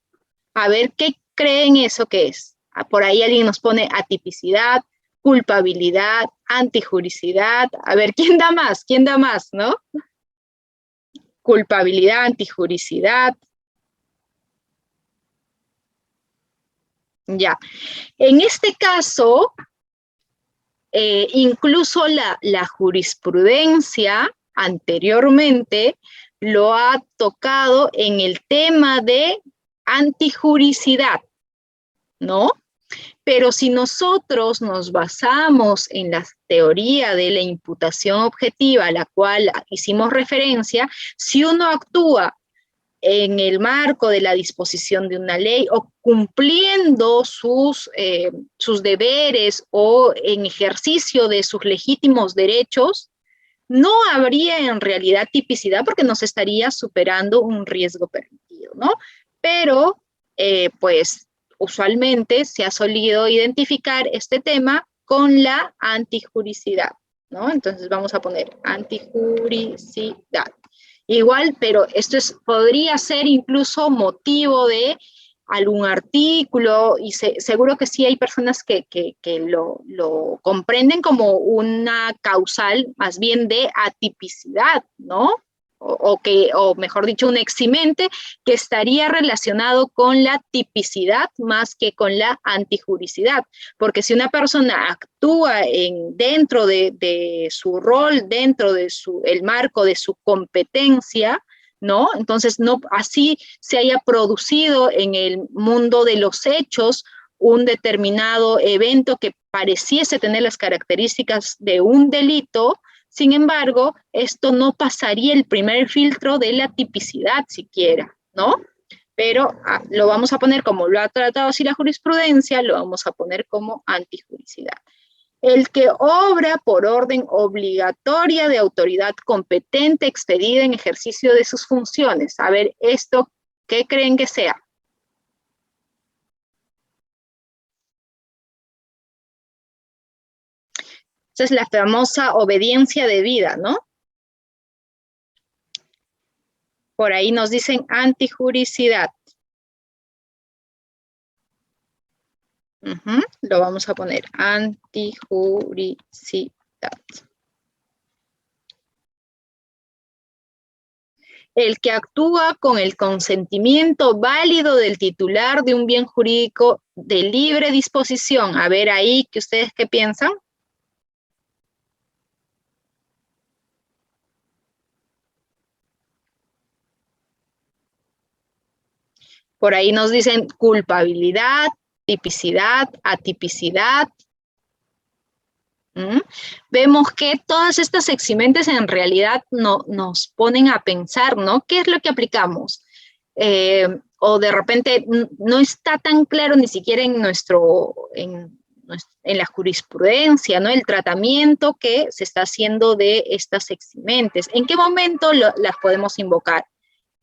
A ver, ¿qué creen eso que es? Por ahí alguien nos pone atipicidad, culpabilidad, antijuricidad. A ver, ¿quién da más? ¿Quién da más, no? Culpabilidad, antijuricidad. Ya. En este caso, incluso la jurisprudencia anteriormente lo ha tocado en el tema de antijuricidad, ¿no? Pero si nosotros nos basamos en la teoría de la imputación objetiva a la cual hicimos referencia, si uno actúa en el marco de la disposición de una ley o cumpliendo sus deberes o en ejercicio de sus legítimos derechos, no habría en realidad tipicidad porque nos estaría superando un riesgo permitido, ¿no? Pero, pues, usualmente se ha solido identificar este tema con la antijuricidad, ¿no? Entonces vamos a poner antijuricidad. Igual, pero esto podría ser incluso motivo de algún artículo y seguro que sí hay personas que lo comprenden como una causal más bien de atipicidad, ¿no? O mejor dicho, un eximente que estaría relacionado con la tipicidad más que con la antijuricidad. Porque si una persona actúa dentro de su rol, dentro de el marco de su competencia, ¿no? Entonces, no así se haya producido en el mundo de los hechos un determinado evento que pareciese tener las características de un delito. Sin embargo, esto no pasaría el primer filtro de la tipicidad siquiera, ¿no? Pero lo vamos a poner como lo ha tratado así la jurisprudencia, lo vamos a poner como antijuricidad. El que obra por orden obligatoria de autoridad competente expedida en ejercicio de sus funciones. A ver, ¿esto qué creen que sea? Esa es la famosa obediencia debida, ¿no? Por ahí nos dicen antijuricidad. Lo vamos a poner antijuricidad. El que actúa con el consentimiento válido del titular de un bien jurídico de libre disposición. A ver ahí, ¿que ustedes qué piensan? Por ahí nos dicen culpabilidad, tipicidad, atipicidad. Vemos que todas estas eximentes en realidad nos ponen a pensar, ¿no? ¿Qué es lo que aplicamos? O de repente no está tan claro ni siquiera en la jurisprudencia, ¿no? El tratamiento que se está haciendo de estas eximentes. ¿En qué momento las podemos invocar?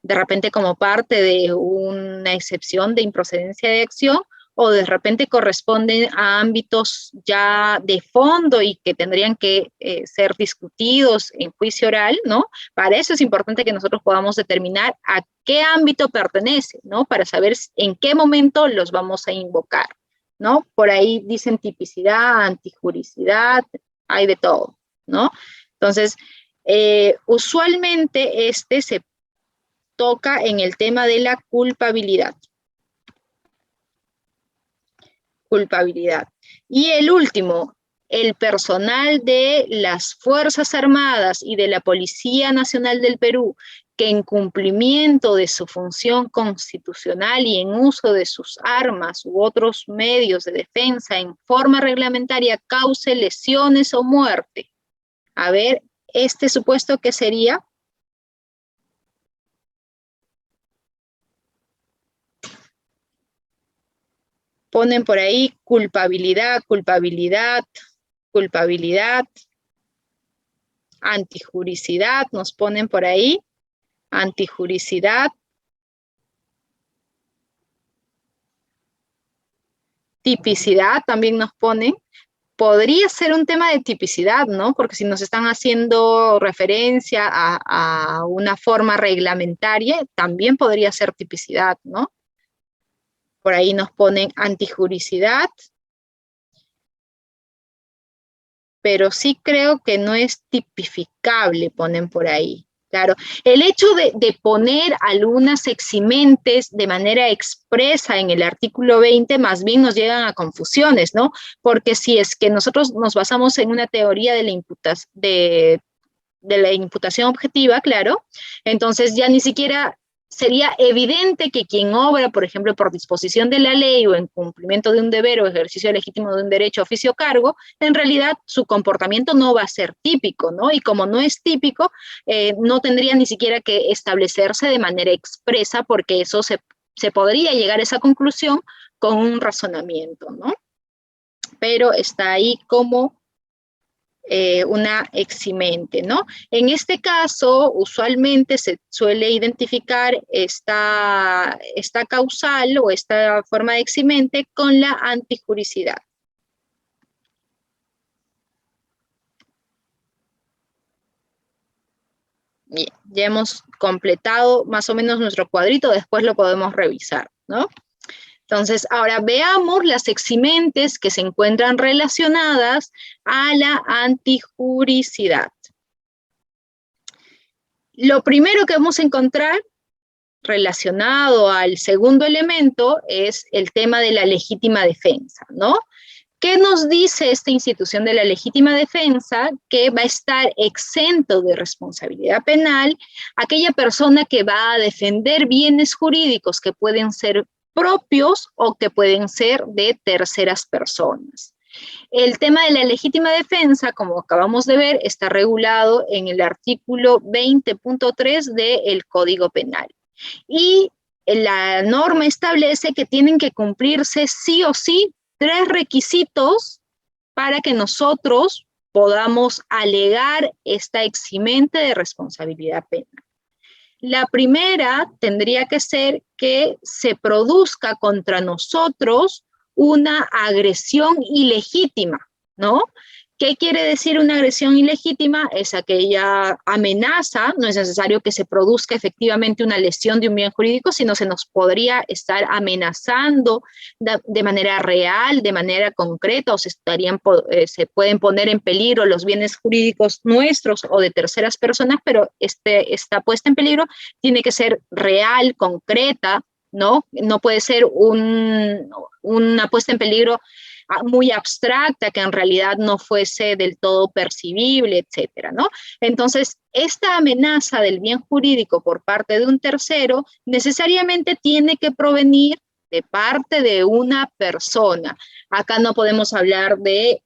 De repente como parte de una excepción de improcedencia de acción, o de repente corresponden a ámbitos ya de fondo y que tendrían que ser discutidos en juicio oral, ¿no? Para eso es importante que nosotros podamos determinar a qué ámbito pertenece, ¿no? Para saber en qué momento los vamos a invocar, ¿no? Por ahí dicen tipicidad, antijuricidad, hay de todo, ¿no? Entonces, usualmente se toca en el tema de la culpabilidad. Culpabilidad. Y el último, el personal de las Fuerzas Armadas y de la Policía Nacional del Perú, que en cumplimiento de su función constitucional y en uso de sus armas u otros medios de defensa en forma reglamentaria cause lesiones o muerte. A ver, este supuesto, ¿qué sería? Ponen por ahí culpabilidad, culpabilidad, culpabilidad, antijuricidad, nos ponen por ahí, antijuricidad, tipicidad también nos ponen. Podría ser un tema de tipicidad, ¿no? Porque si nos están haciendo referencia a una forma reglamentaria, también podría ser tipicidad, ¿no? Por ahí nos ponen antijuricidad, pero sí creo que no es tipificable, ponen por ahí. Claro, el hecho de poner algunas eximentes de manera expresa en el artículo 20 más bien nos llegan a confusiones, ¿no? Porque si es que nosotros nos basamos en una teoría de la imputación objetiva, claro, entonces ya ni siquiera sería evidente que quien obra, por ejemplo, por disposición de la ley o en cumplimiento de un deber o ejercicio legítimo de un derecho, oficio o cargo, en realidad su comportamiento no va a ser típico, ¿no? Y como no es típico, no tendría ni siquiera que establecerse de manera expresa porque eso se podría llegar a esa conclusión con un razonamiento, ¿no? Pero está ahí como una eximente, ¿no? En este caso, usualmente se suele identificar esta causal o esta forma de eximente con la antijuricidad. Bien, ya hemos completado más o menos nuestro cuadrito, después lo podemos revisar, ¿no? Entonces, ahora veamos las eximentes que se encuentran relacionadas a la antijuricidad. Lo primero que vamos a encontrar relacionado al segundo elemento es el tema de la legítima defensa, ¿no? ¿Qué nos dice esta institución de la legítima defensa? Que va a estar exento de responsabilidad penal aquella persona que va a defender bienes jurídicos que pueden ser propios o que pueden ser de terceras personas. El tema de la legítima defensa, como acabamos de ver, está regulado en el artículo 20.3 del Código Penal. Y la norma establece que tienen que cumplirse sí o sí 3 requisitos para que nosotros podamos alegar esta eximente de responsabilidad penal. La primera tendría que ser que se produzca contra nosotros una agresión ilegítima, ¿no? ¿Qué quiere decir una agresión ilegítima? Es aquella amenaza, no es necesario que se produzca efectivamente una lesión de un bien jurídico, sino se nos podría estar amenazando de manera real, de manera concreta, o se pueden poner en peligro los bienes jurídicos nuestros o de terceras personas, pero esta puesta en peligro tiene que ser real, concreta, ¿no? No puede ser una puesta en peligro muy abstracta, que en realidad no fuese del todo percibible, etcétera, ¿no? Entonces, esta amenaza del bien jurídico por parte de un tercero necesariamente tiene que provenir de parte de una persona. Acá no podemos hablar de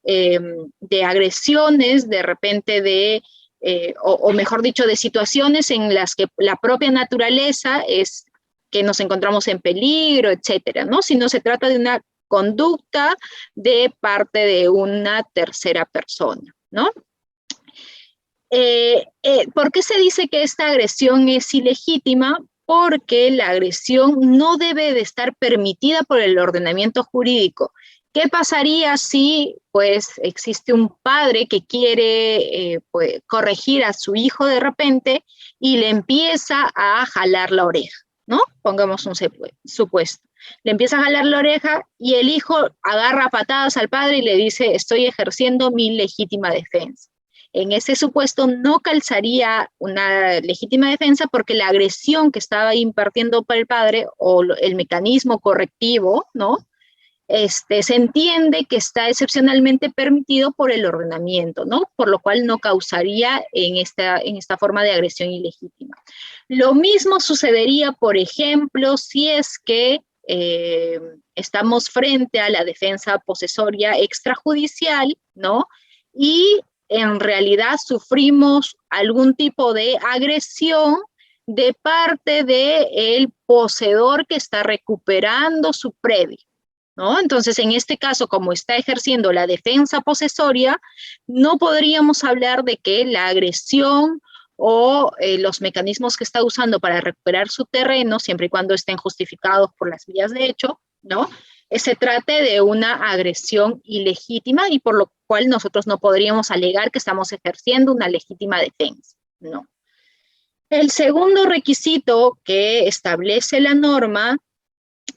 agresiones, de repente o mejor dicho, de situaciones en las que la propia naturaleza es que nos encontramos en peligro, etcétera, ¿no? Sino se trata de una conducta de parte de una tercera persona, ¿no? ¿Por qué se dice que esta agresión es ilegítima? Porque la agresión no debe de estar permitida por el ordenamiento jurídico. ¿Qué pasaría si pues existe un padre que quiere pues, corregir a su hijo de repente y le empieza a jalar la oreja, ¿no? Pongamos un supuesto. Le empieza a jalar la oreja y el hijo agarra patadas al padre y le dice, estoy ejerciendo mi legítima defensa. En ese supuesto no calzaría una legítima defensa porque la agresión que estaba impartiendo para el padre o el mecanismo correctivo, ¿no? se entiende que está excepcionalmente permitido por el ordenamiento, ¿no? Por lo cual no causaría en esta forma de agresión ilegítima. Lo mismo sucedería, por ejemplo, si es que estamos frente a la defensa posesoria extrajudicial, ¿no? Y en realidad sufrimos algún tipo de agresión de parte del poseedor que está recuperando su predio, ¿no? Entonces, en este caso, como está ejerciendo la defensa posesoria, no podríamos hablar de que la agresión o los mecanismos que está usando para recuperar su terreno, siempre y cuando estén justificados por las vías de hecho, ¿no? Se trate de una agresión ilegítima y por lo cual nosotros no podríamos alegar que estamos ejerciendo una legítima defensa, ¿no? El segundo requisito que establece la norma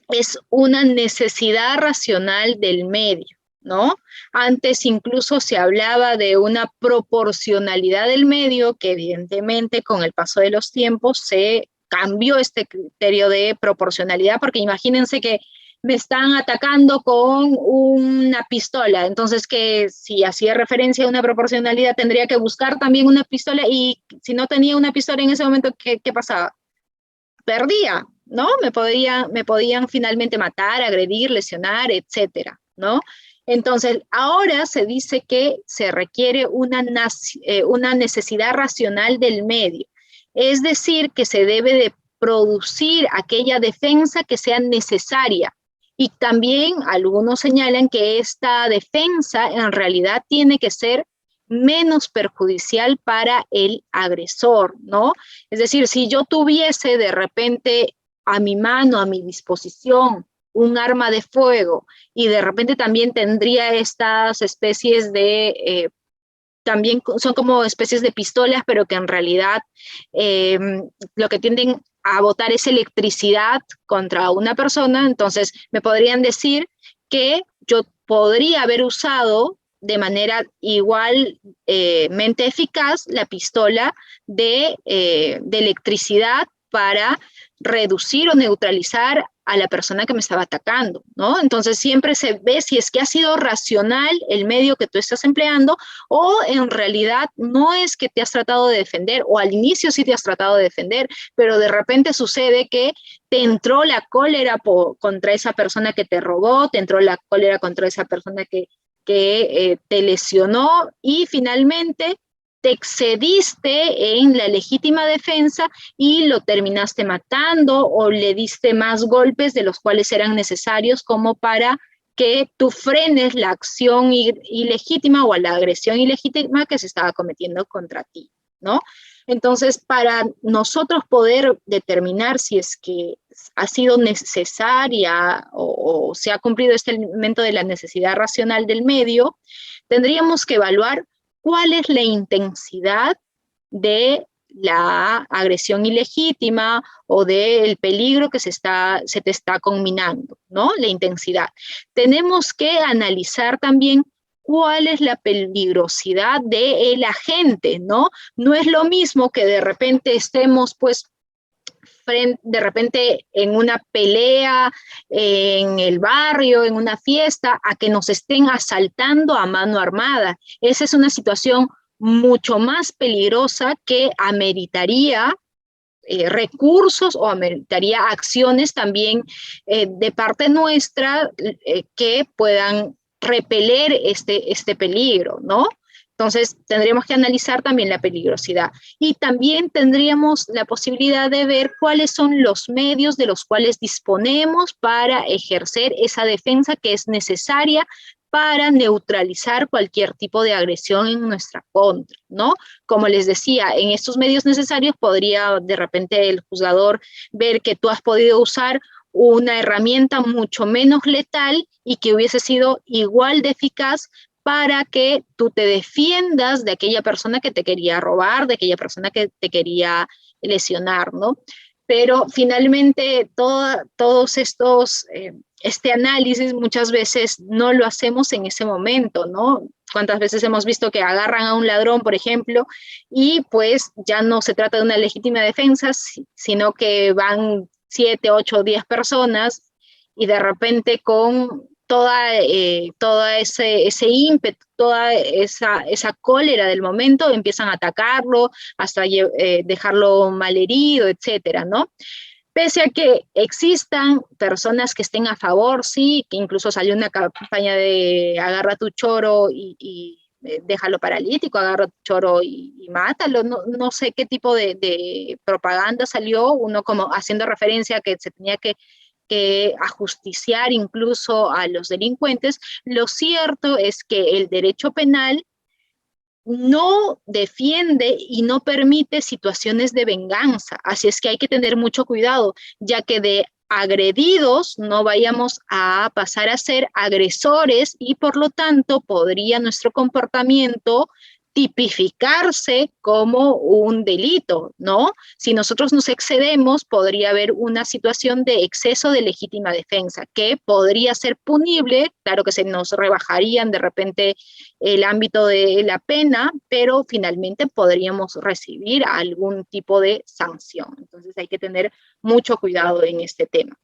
es una necesidad racional del medio, ¿no? Antes incluso se hablaba de una proporcionalidad del medio, que evidentemente con el paso de los tiempos se cambió este criterio de proporcionalidad, porque imagínense que me están atacando con una pistola, entonces que si hacía referencia a una proporcionalidad tendría que buscar también una pistola, y si no tenía una pistola en ese momento, ¿qué pasaba? Perdía, ¿no? Me podían finalmente matar, agredir, lesionar, etcétera, ¿no? Entonces, ahora se dice que se requiere una necesidad racional del medio, es decir, que se debe de producir aquella defensa que sea necesaria. Y también algunos señalan que esta defensa en realidad tiene que ser menos perjudicial para el agresor, ¿no? Es decir, si yo tuviese de repente a mi mano, a mi disposición, un arma de fuego y de repente también tendría estas especies de, también son como especies de pistolas, pero que en realidad lo que tienden a botar es electricidad contra una persona, entonces me podrían decir que yo podría haber usado de manera igualmente eficaz la pistola de electricidad para reducir o neutralizar a la persona que me estaba atacando, ¿no? Entonces siempre se ve si es que ha sido racional el medio que tú estás empleando o en realidad no es que te has tratado de defender o al inicio sí te has tratado de defender, pero de repente sucede que te entró la cólera contra esa persona que te robó, te entró la cólera contra esa persona que te lesionó y finalmente te excediste en la legítima defensa y lo terminaste matando o le diste más golpes de los cuales eran necesarios como para que tú frenes la acción ilegítima o la agresión ilegítima que se estaba cometiendo contra ti, ¿no? Entonces, para nosotros poder determinar si es que ha sido necesaria o se ha cumplido este elemento de la necesidad racional del medio, tendríamos que evaluar cuál es la intensidad de la agresión ilegítima o del peligro que se te está conminando, ¿no? La intensidad. Tenemos que analizar también cuál es la peligrosidad del agente, ¿no? No es lo mismo que de repente estemos, pues, de repente en una pelea en el barrio, en una fiesta, a que nos estén asaltando a mano armada. Esa es una situación mucho más peligrosa que ameritaría recursos o ameritaría acciones también de parte nuestra que puedan repeler este peligro, ¿no? Entonces, tendríamos que analizar también la peligrosidad y también tendríamos la posibilidad de ver cuáles son los medios de los cuales disponemos para ejercer esa defensa que es necesaria para neutralizar cualquier tipo de agresión en nuestra contra, ¿no? Como les decía, en estos medios necesarios podría de repente el juzgador ver que tú has podido usar una herramienta mucho menos letal y que hubiese sido igual de eficaz para que tú te defiendas de aquella persona que te quería robar, de aquella persona que te quería lesionar, ¿no? Pero finalmente todos estos, este análisis muchas veces no lo hacemos en ese momento, ¿no? ¿Cuántas veces hemos visto que agarran a un ladrón, por ejemplo, y pues ya no se trata de una legítima defensa, sino que van 7, 8, 10 personas y de repente con ese ímpetu, toda esa cólera del momento, empiezan a atacarlo hasta dejarlo malherido, etcétera, ¿no? Pese a que existan personas que estén a favor, sí, que incluso salió una campaña de agarra tu choro y déjalo paralítico, agarra tu choro y mátalo, no sé qué tipo de propaganda salió, uno como haciendo referencia a que se tenía que ajusticiar incluso a los delincuentes. Lo cierto es que el derecho penal no defiende y no permite situaciones de venganza. Así es que hay que tener mucho cuidado, ya que de agredidos no vayamos a pasar a ser agresores y por lo tanto podría nuestro comportamiento tipificarse como un delito, ¿no? Si nosotros nos excedemos, podría haber una situación de exceso de legítima defensa que podría ser punible, claro que se nos rebajarían de repente el ámbito de la pena, pero finalmente podríamos recibir algún tipo de sanción. Entonces hay que tener mucho cuidado en este tema.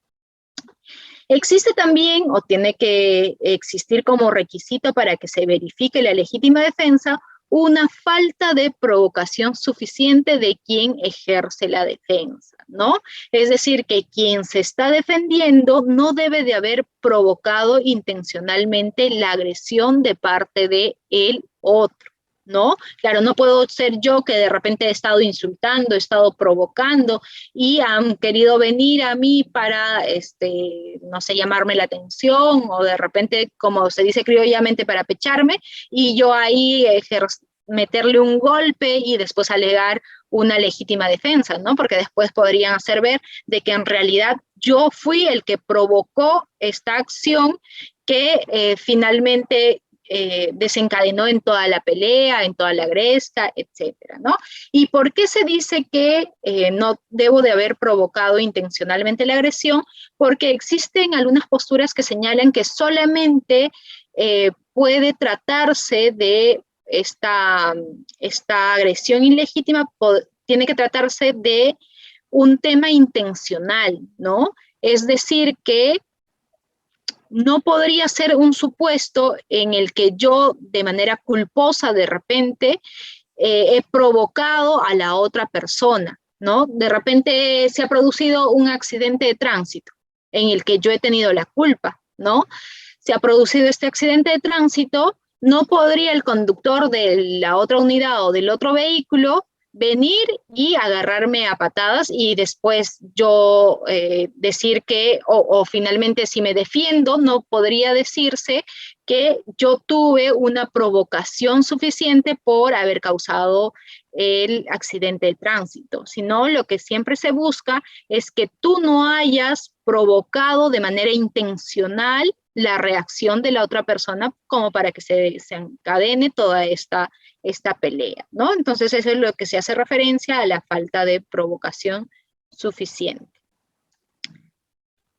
Existe también, o tiene que existir como requisito para que se verifique la legítima defensa, una falta de provocación suficiente de quien ejerce la defensa, ¿no? Es decir, que quien se está defendiendo no debe de haber provocado intencionalmente la agresión de parte de el otro, ¿no? Claro, no puedo ser yo que de repente he estado insultando, he estado provocando y han querido venir a mí para, no sé, llamarme la atención o de repente, como se dice criollamente, para pecharme y yo ahí meterle un golpe y después alegar una legítima defensa, ¿no? Porque después podrían hacer ver de que en realidad yo fui el que provocó esta acción que finalmente desencadenó en toda la pelea, en toda la agresta, etcétera, ¿no? ¿Y por qué se dice que no debo de haber provocado intencionalmente la agresión? Porque existen algunas posturas que señalan que solamente puede tratarse de esta agresión ilegítima, tiene que tratarse de un tema intencional, ¿no? Es decir, que no podría ser un supuesto en el que yo de manera culposa de repente he provocado a la otra persona, ¿no? De repente se ha producido un accidente de tránsito en el que yo he tenido la culpa, ¿no? Se ha producido este accidente de tránsito, no podría el conductor de la otra unidad o del otro vehículo venir y agarrarme a patadas y después yo decir que, o finalmente si me defiendo, no podría decirse que yo tuve una provocación suficiente por haber causado el accidente de tránsito, sino lo que siempre se busca es que tú no hayas provocado de manera intencional la reacción de la otra persona como para que se encadene toda esta pelea, ¿no? Entonces eso es lo que se hace referencia a la falta de provocación suficiente.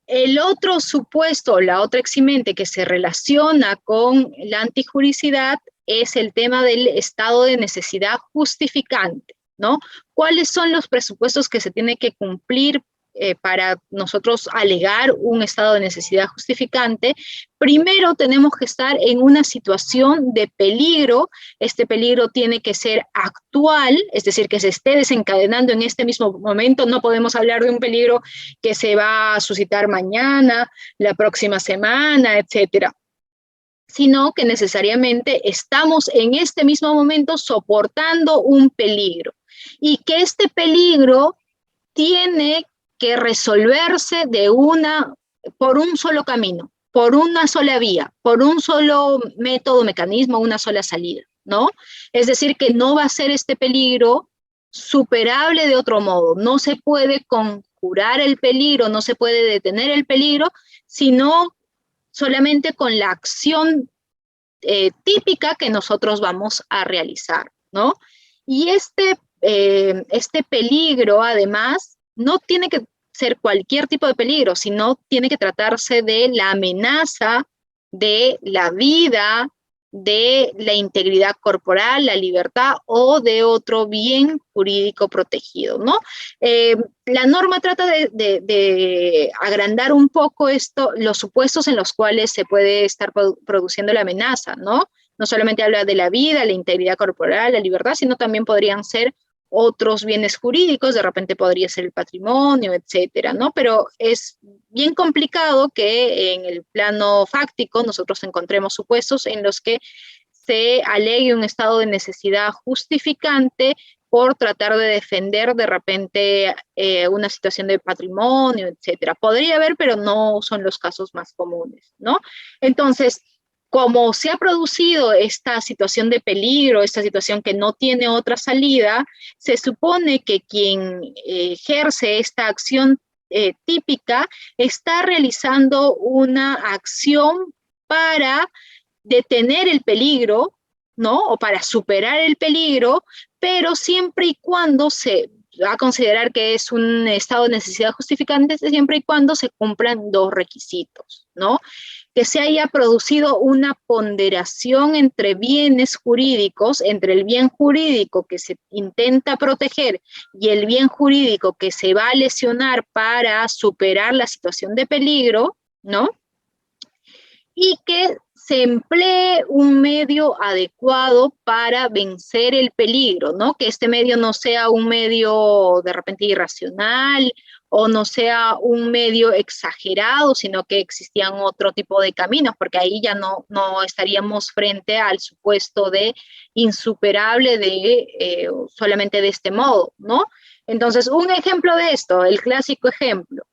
El otro supuesto, la otra eximente que se relaciona con la antijuricidad es el tema del estado de necesidad justificante, ¿no? ¿Cuáles son los presupuestos que se tiene que cumplir para nosotros alegar un estado de necesidad justificante? Primero tenemos que estar en una situación de peligro. Este peligro tiene que ser actual, es decir, que se esté desencadenando en este mismo momento. No podemos hablar de un peligro que se va a suscitar mañana, la próxima semana, etcétera, sino que necesariamente estamos en este mismo momento soportando un peligro y que este peligro tiene que resolverse por un solo camino, por una sola vía, por un solo método, mecanismo, una sola salida, ¿no? Es decir, que no va a ser este peligro superable de otro modo. No se puede conjurar el peligro, no se puede detener el peligro, sino solamente con la acción típica que nosotros vamos a realizar, ¿no? Y este peligro, además, no tiene que ser cualquier tipo de peligro, sino tiene que tratarse de la amenaza de la vida, de la integridad corporal, la libertad o de otro bien jurídico protegido, ¿no? La norma trata de agrandar un poco los supuestos en los cuales se puede estar produciendo la amenaza, ¿no? No solamente habla de la vida, la integridad corporal, la libertad, sino también podrían ser otros bienes jurídicos, de repente podría ser el patrimonio, etcétera, ¿no? Pero es bien complicado que en el plano fáctico nosotros encontremos supuestos en los que se alegue un estado de necesidad justificante por tratar de defender de repente una situación de patrimonio, etcétera. Podría haber, pero no son los casos más comunes, ¿no? Entonces, como se ha producido esta situación de peligro, esta situación que no tiene otra salida, se supone que quien ejerce esta acción típica está realizando una acción para detener el peligro, ¿no? O para superar el peligro, pero siempre y cuando se va a considerar que es un estado de necesidad justificante, siempre y cuando se cumplan dos requisitos, ¿no? Que se haya producido una ponderación entre bienes jurídicos, entre el bien jurídico que se intenta proteger y el bien jurídico que se va a lesionar para superar la situación de peligro, ¿no? Y que se emplee un medio adecuado para vencer el peligro, ¿no? Que este medio no sea un medio de repente irracional o no sea un medio exagerado, sino que existían otro tipo de caminos, porque ahí ya no estaríamos frente al supuesto de insuperable de solamente de este modo, ¿no? Entonces, un ejemplo de esto, el clásico ejemplo,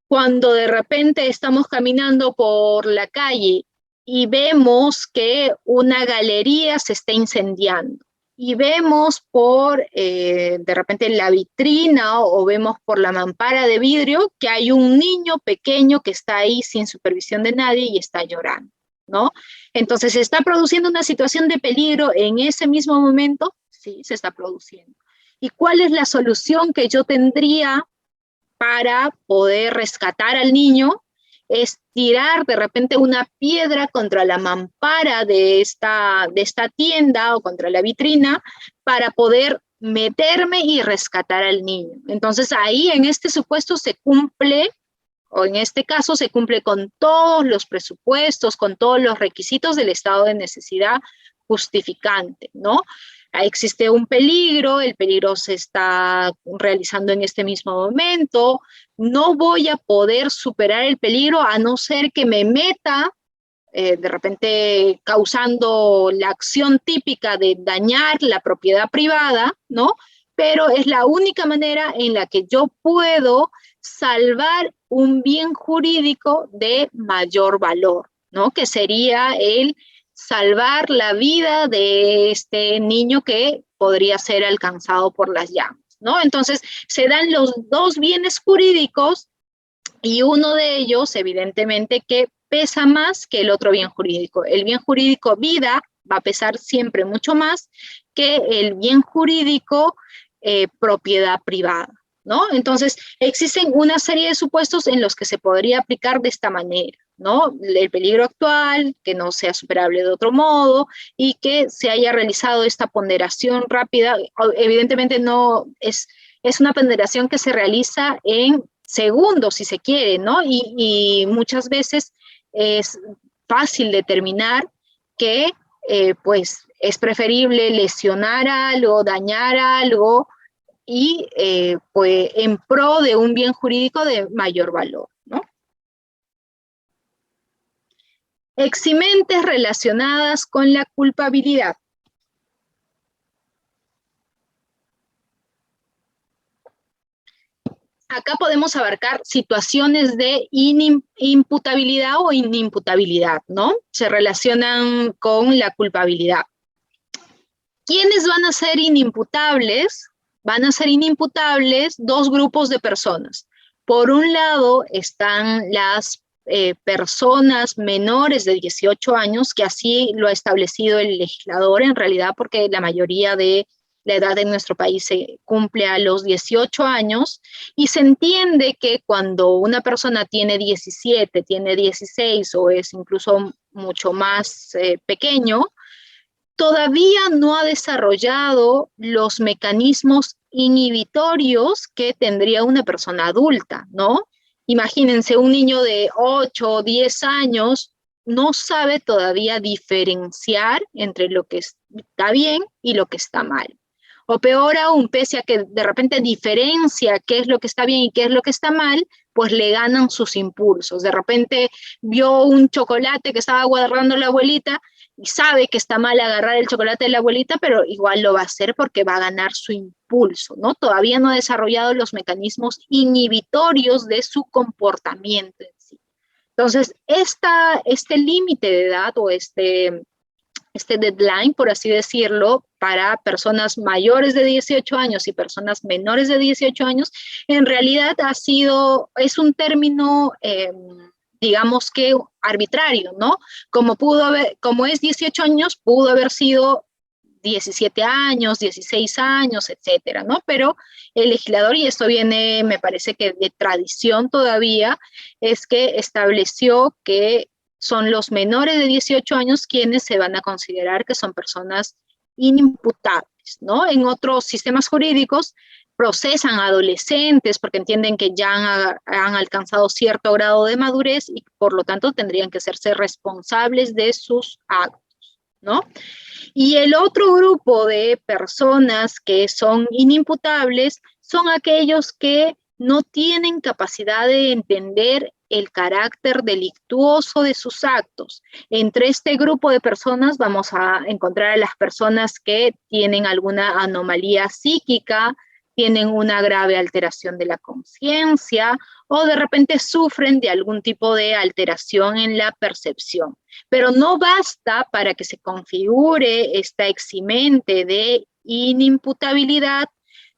cuando de repente estamos caminando por la calle y vemos que una galería se está incendiando y vemos por de repente la vitrina o vemos por la mampara de vidrio que hay un niño pequeño que está ahí sin supervisión de nadie y está llorando, ¿no? Entonces, ¿se está produciendo una situación de peligro en ese mismo momento? Sí, se está produciendo. ¿Y cuál es la solución que yo tendría para poder rescatar al niño? Es tirar de repente una piedra contra la mampara de esta tienda o contra la vitrina para poder meterme y rescatar al niño. Entonces ahí en este supuesto se cumple, o en este caso se cumple con todos los presupuestos, con todos los requisitos del estado de necesidad justificante, ¿no? Existe un peligro, el peligro se está realizando en este mismo momento, no voy a poder superar el peligro a no ser que me meta, de repente causando la acción típica de dañar la propiedad privada, ¿no? Pero es la única manera en la que yo puedo salvar un bien jurídico de mayor valor, ¿no? Que sería el salvar la vida de este niño que podría ser alcanzado por las llamas, ¿no? Entonces, se dan los dos bienes jurídicos y uno de ellos, evidentemente, que pesa más que el otro bien jurídico. El bien jurídico vida va a pesar siempre mucho más que el bien jurídico propiedad privada, ¿no? Entonces, existen una serie de supuestos en los que se podría aplicar de esta manera, ¿no? El peligro actual, que no sea superable de otro modo y que se haya realizado esta ponderación rápida. Evidentemente no es una ponderación que se realiza en segundos, si se quiere, ¿no? Y muchas veces es fácil determinar que pues es preferible lesionar algo, dañar algo y pues en pro de un bien jurídico de mayor valor, ¿no? Eximentes relacionadas con la culpabilidad. Acá podemos abarcar situaciones de imputabilidad o inimputabilidad, ¿no? Se relacionan con la culpabilidad. ¿Quiénes van a ser inimputables? Van a ser inimputables dos grupos de personas. Por un lado están las personas menores de 18 años, que así lo ha establecido el legislador en realidad, porque la mayoría de la edad en nuestro país se cumple a los 18 años y se entiende que cuando una persona tiene 17, tiene 16 o es incluso mucho más pequeño, todavía no ha desarrollado los mecanismos inhibitorios que tendría una persona adulta, ¿no? Imagínense, un niño de 8 o 10 años no sabe todavía diferenciar entre lo que está bien y lo que está mal. O peor aún, pese a que de repente diferencia qué es lo que está bien y qué es lo que está mal, pues le ganan sus impulsos. De repente vio un chocolate que estaba guardando la abuelita y sabe que está mal agarrar el chocolate de la abuelita, pero igual lo va a hacer porque va a ganar su impulso, ¿no? Todavía no ha desarrollado los mecanismos inhibitorios de su comportamiento en sí. Entonces, este límite de edad o este deadline, por así decirlo, para personas mayores de 18 años y personas menores de 18 años, en realidad es un término, digamos que arbitrario, ¿no? Como es 18 años, pudo haber sido 17 años, 16 años, etcétera, ¿no? Pero el legislador, y esto viene, me parece que de tradición todavía, es que estableció que son los menores de 18 años quienes se van a considerar que son personas inimputables, ¿no? En otros sistemas jurídicos procesan a adolescentes porque entienden que ya han alcanzado cierto grado de madurez y por lo tanto tendrían que hacerse responsables de sus actos, ¿no? Y el otro grupo de personas que son inimputables son aquellos que no tienen capacidad de entender el carácter delictuoso de sus actos. Entre este grupo de personas vamos a encontrar a las personas que tienen alguna anomalía psíquica, tienen una grave alteración de la conciencia o de repente sufren de algún tipo de alteración en la percepción. Pero no basta para que se configure esta eximente de inimputabilidad,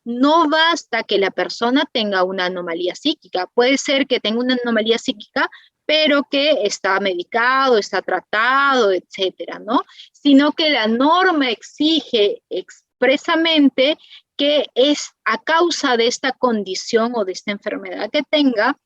no basta que la persona tenga una anomalía psíquica. Puede ser que tenga una anomalía psíquica, pero que está medicado, está tratado, etcétera, ¿no? Sino que la norma exige expresamente que es a causa de esta condición o de esta enfermedad que tenga,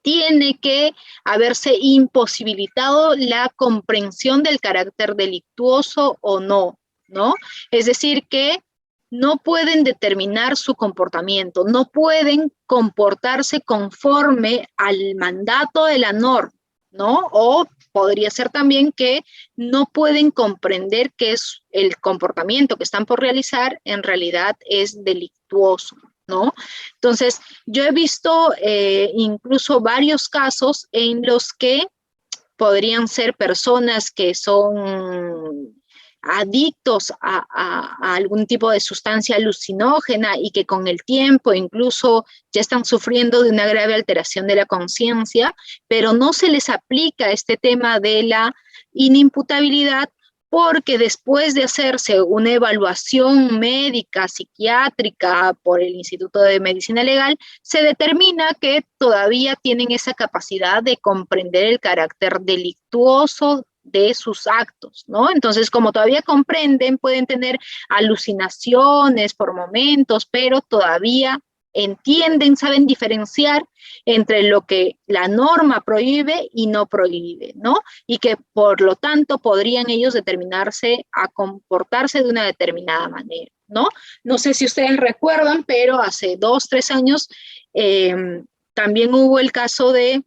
tiene que haberse imposibilitado la comprensión del carácter delictuoso o no, ¿no? Es decir, que no pueden determinar su comportamiento, no pueden comportarse conforme al mandato de la norma, ¿no? O podría ser también que no pueden comprender que es el comportamiento que están por realizar en realidad es delictuoso, ¿no? Entonces, yo he visto incluso varios casos en los que podrían ser personas que son adictos a algún tipo de sustancia alucinógena y que con el tiempo incluso ya están sufriendo de una grave alteración de la conciencia, pero no se les aplica este tema de la inimputabilidad porque después de hacerse una evaluación médica, psiquiátrica por el Instituto de Medicina Legal, se determina que todavía tienen esa capacidad de comprender el carácter delictuoso de sus actos, ¿no? Entonces, como todavía comprenden, pueden tener alucinaciones por momentos, pero todavía entienden, saben diferenciar entre lo que la norma prohíbe y no prohíbe, ¿no? Y que por lo tanto podrían ellos determinarse a comportarse de una determinada manera, ¿no? No sé si ustedes recuerdan, pero hace 2, 3 años también hubo el caso de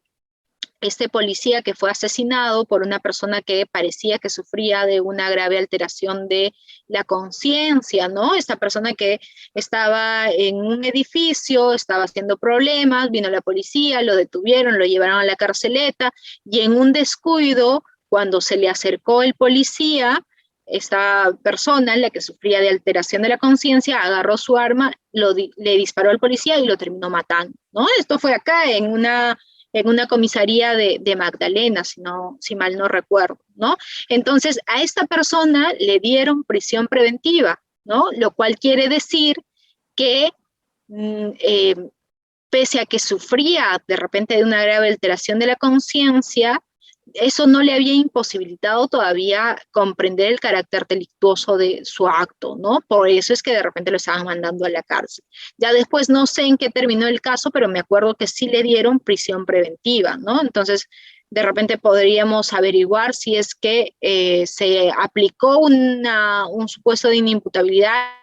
este policía que fue asesinado por una persona que parecía que sufría de una grave alteración de la conciencia, ¿no? Esta persona que estaba en un edificio, estaba haciendo problemas, vino la policía, lo detuvieron, lo llevaron a la carceleta y en un descuido, cuando se le acercó el policía, esta persona, la que sufría de alteración de la conciencia, agarró su arma, le disparó al policía y lo terminó matando, ¿no? Esto fue acá en una comisaría de Magdalena, si mal no recuerdo, ¿no? Entonces, a esta persona le dieron prisión preventiva, ¿no? Lo cual quiere decir que pese a que sufría de repente de una grave alteración de la conciencia, eso no le había imposibilitado todavía comprender el carácter delictuoso de su acto, ¿no? Por eso es que de repente lo estaban mandando a la cárcel. Ya después no sé en qué terminó el caso, pero me acuerdo que sí le dieron prisión preventiva, ¿no? Entonces, de repente podríamos averiguar si es que se aplicó un supuesto de inimputabilidad.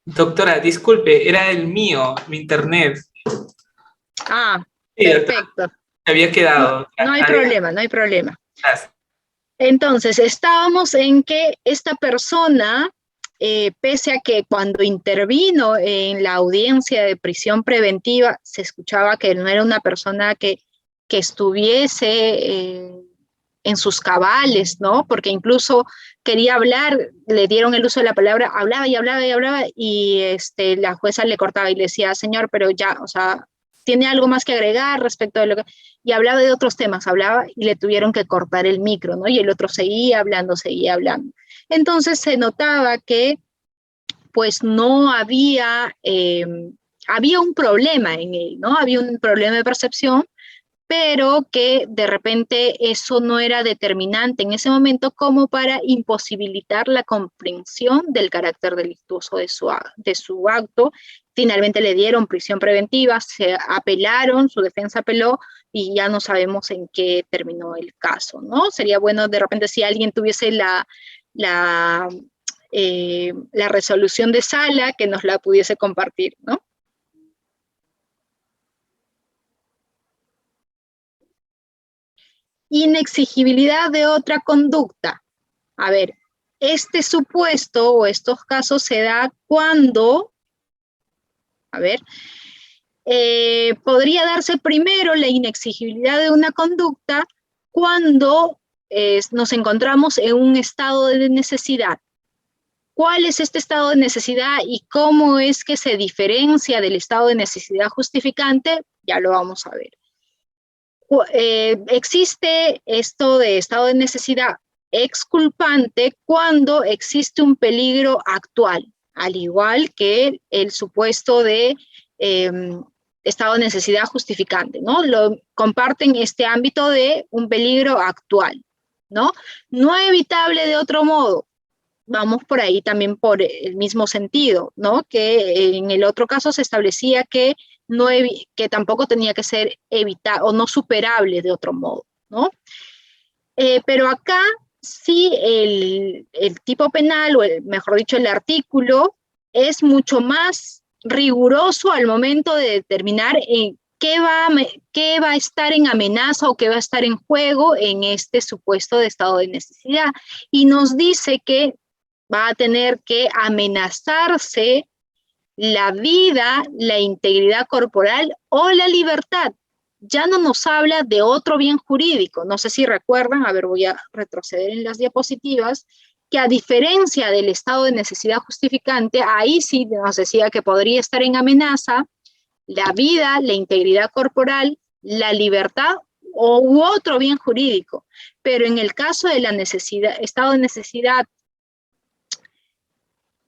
Doctora, disculpe, era el mío, mi internet. Ah, Sí, doctora, perfecto. se había No, quedado. no hay problema, no hay problema. Gracias. Entonces, estábamos en que esta persona, pese a que cuando intervino en la audiencia de prisión preventiva, se escuchaba que no era una persona que estuviese en sus cabales, ¿no? Porque incluso quería hablar, le dieron el uso de la palabra, hablaba y hablaba y hablaba, y la jueza le cortaba y le decía, señor, pero ya, o sea, tiene algo más que agregar respecto de lo que... Y hablaba de otros temas, hablaba y le tuvieron que cortar el micro, ¿no? Y el otro seguía hablando, seguía hablando. Entonces se notaba que pues no había, había un problema en él, ¿no? Había un problema de percepción, pero que de repente eso no era determinante en ese momento como para imposibilitar la comprensión del carácter delictuoso de su acto. Finalmente le dieron prisión preventiva, se apelaron, su defensa apeló y ya no sabemos en qué terminó el caso, ¿no? Sería bueno de repente si alguien tuviese la resolución de sala que nos la pudiese compartir, ¿no? Inexigibilidad de otra conducta. A ver, este supuesto o estos casos se da cuando, a ver, podría darse primero la inexigibilidad de una conducta cuando nos encontramos en un estado de necesidad. ¿Cuál es este estado de necesidad y cómo es que se diferencia del estado de necesidad justificante? Ya lo vamos a ver. Existe esto de estado de necesidad exculpante cuando existe un peligro actual, al igual que el supuesto de estado de necesidad justificante, ¿no? Lo comparten este ámbito de un peligro actual, ¿no? No evitable de otro modo. Vamos por ahí también por el mismo sentido, ¿no? Que en el otro caso se establecía que, no que tampoco tenía que ser evitable o no superable de otro modo, ¿no? Pero acá sí el tipo penal, o mejor dicho, el artículo, es mucho más riguroso al momento de determinar en qué va a estar en amenaza o qué va a estar en juego en este supuesto de estado de necesidad. Y nos dice que va a tener que amenazarse la vida, la integridad corporal o la libertad. Ya no nos habla de otro bien jurídico. No sé si recuerdan, a ver, voy a retroceder en las diapositivas, que a diferencia del estado de necesidad justificante, ahí sí nos decía que podría estar en amenaza la vida, la integridad corporal, la libertad u otro bien jurídico. Pero en el caso de la necesidad, estado de necesidad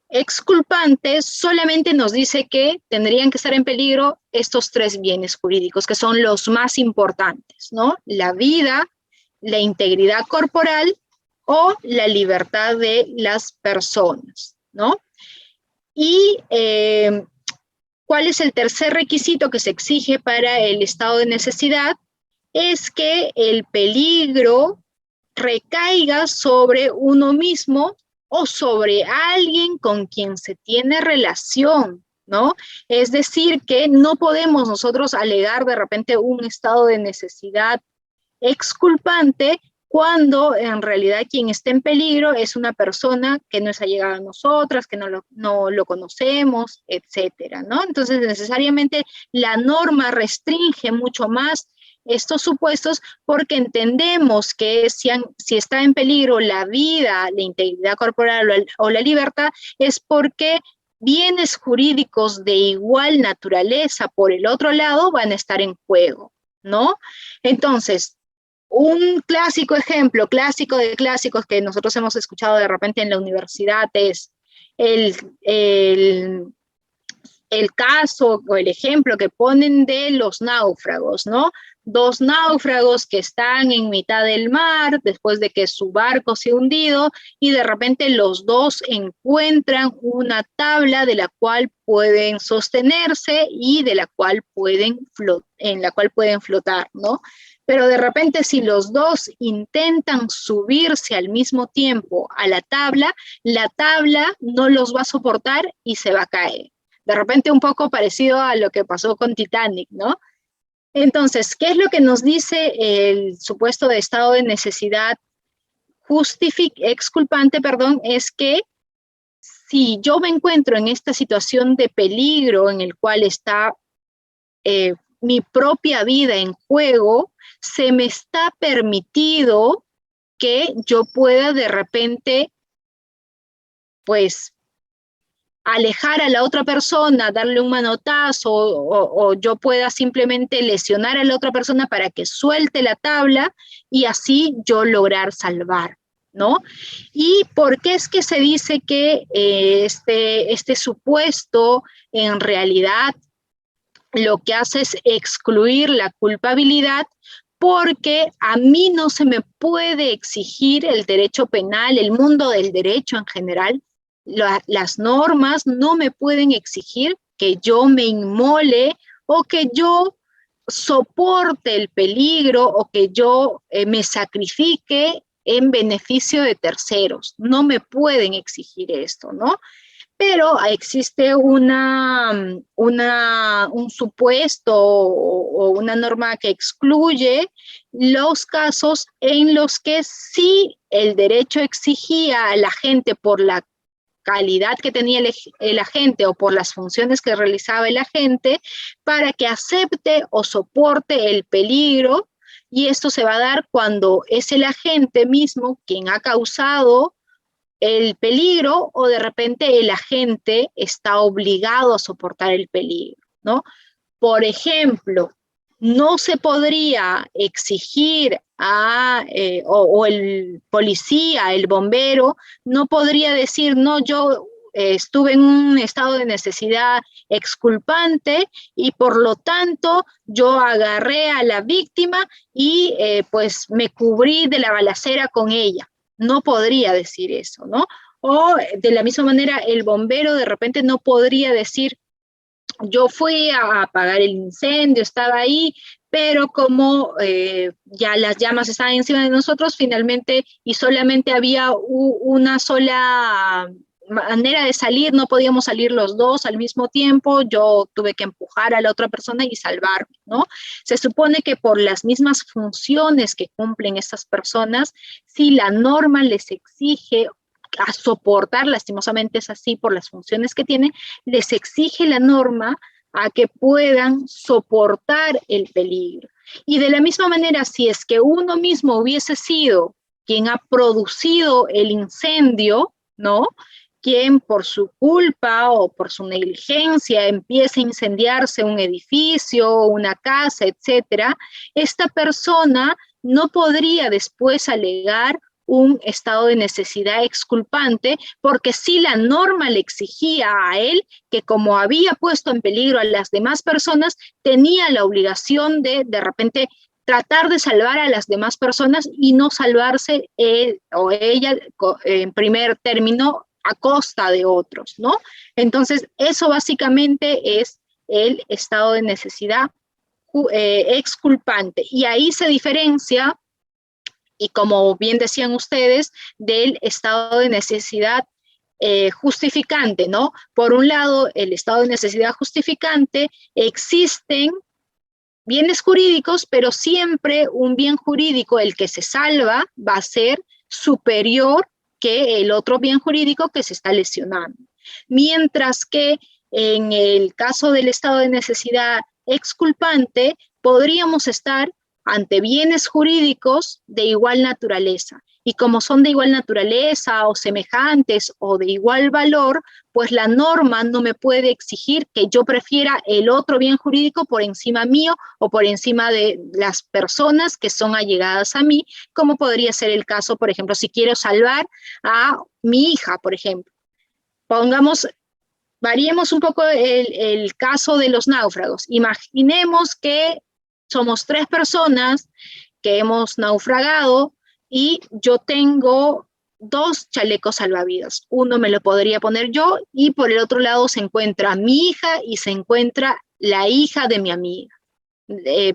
exculpante solamente nos dice que tendrían que estar en peligro estos tres bienes jurídicos, que son los más importantes, ¿no? La vida, la integridad corporal o la libertad de las personas, ¿no? Y ¿cuál es el tercer requisito que se exige para el estado de necesidad? Es que el peligro recaiga sobre uno mismo o sobre alguien con quien se tiene relación, ¿no? Es decir, que no podemos nosotros alegar de repente un estado de necesidad exculpante cuando en realidad quien está en peligro es una persona que no es allegada a nosotras, que no lo conocemos, etcétera, ¿no? Entonces, necesariamente la norma restringe mucho más estos supuestos porque entendemos que si está en peligro la vida, la integridad corporal o la libertad, es porque bienes jurídicos de igual naturaleza por el otro lado van a estar en juego, ¿no? Entonces, un clásico ejemplo, clásico de clásicos que nosotros hemos escuchado de repente en la universidad es el, el, el caso o el ejemplo que ponen de los náufragos, ¿no? Dos náufragos que están en mitad del mar después de que su barco se ha hundido y de repente los dos encuentran una tabla de la cual pueden sostenerse y de la cual en la cual pueden flotar, ¿no? Pero de repente si los dos intentan subirse al mismo tiempo a la tabla no los va a soportar y se va a caer. De repente un poco parecido a lo que pasó con Titanic, ¿no? Entonces, ¿qué es lo que nos dice el supuesto de estado de necesidad exculpante, perdón? Es que si yo me encuentro en esta situación de peligro en el cual está mi propia vida en juego, se me está permitido que yo pueda de repente, pues, alejar a la otra persona, darle un manotazo o yo pueda simplemente lesionar a la otra persona para que suelte la tabla y así yo lograr salvar, ¿no? ¿Y por qué es que se dice que este supuesto en realidad lo que hace es excluir la culpabilidad? Porque a mí no se me puede exigir el derecho penal, el mundo del derecho en general, las normas no me pueden exigir que yo me inmole o que yo soporte el peligro o que yo me sacrifique en beneficio de terceros. No me pueden exigir esto, ¿no? Pero existe un supuesto o una norma que excluye los casos en los que sí el derecho exigía a la gente por la calidad que tenía el agente o por las funciones que realizaba el agente para que acepte o soporte el peligro, y esto se va a dar cuando es el agente mismo quien ha causado el peligro o de repente el agente está obligado a soportar el peligro, ¿no? Por ejemplo, no se podría exigir o el policía, el bombero, no podría decir, no, yo estuve en un estado de necesidad exculpante y por lo tanto yo agarré a la víctima y pues me cubrí de la balacera con ella. No podría decir eso, ¿no? O de la misma manera el bombero de repente no podría decir, yo fui a apagar el incendio, estaba ahí, pero como ya las llamas estaban encima de nosotros, finalmente, y solamente había una sola manera de salir, no podíamos salir los dos al mismo tiempo, yo tuve que empujar a la otra persona y salvarme, ¿no? Se supone que por las mismas funciones que cumplen estas personas, si la norma les exige a soportar, lastimosamente es así por las funciones que tienen, les exige la norma a que puedan soportar el peligro. Y de la misma manera, si es que uno mismo hubiese sido quien ha producido el incendio, ¿no? Quien por su culpa o por su negligencia empieza a incendiarse un edificio, una casa, etcétera, esta persona no podría después alegar un estado de necesidad exculpante, porque si la norma le exigía a él que como había puesto en peligro a las demás personas, tenía la obligación de repente tratar de salvar a las demás personas y no salvarse él o ella en primer término a costa de otros, ¿no? Entonces, eso básicamente es el estado de necesidad exculpante. Y ahí se diferencia, y como bien decían ustedes, del estado de necesidad justificante, ¿no? Por un lado, el estado de necesidad justificante, existen bienes jurídicos, pero siempre un bien jurídico, el que se salva, va a ser superior que el otro bien jurídico que se está lesionando. Mientras que en el caso del estado de necesidad exculpante, podríamos estar ante bienes jurídicos de igual naturaleza. Y como son de igual naturaleza o semejantes o de igual valor, pues la norma no me puede exigir que yo prefiera el otro bien jurídico por encima mío o por encima de las personas que son allegadas a mí, como podría ser el caso, por ejemplo, si quiero salvar a mi hija, por ejemplo. Pongamos, variemos un poco el caso de los náufragos. Imaginemos que somos 3 personas que hemos naufragado y yo tengo 2 chalecos salvavidas. Uno me lo podría poner yo y por el otro lado se encuentra mi hija y se encuentra la hija de mi amiga.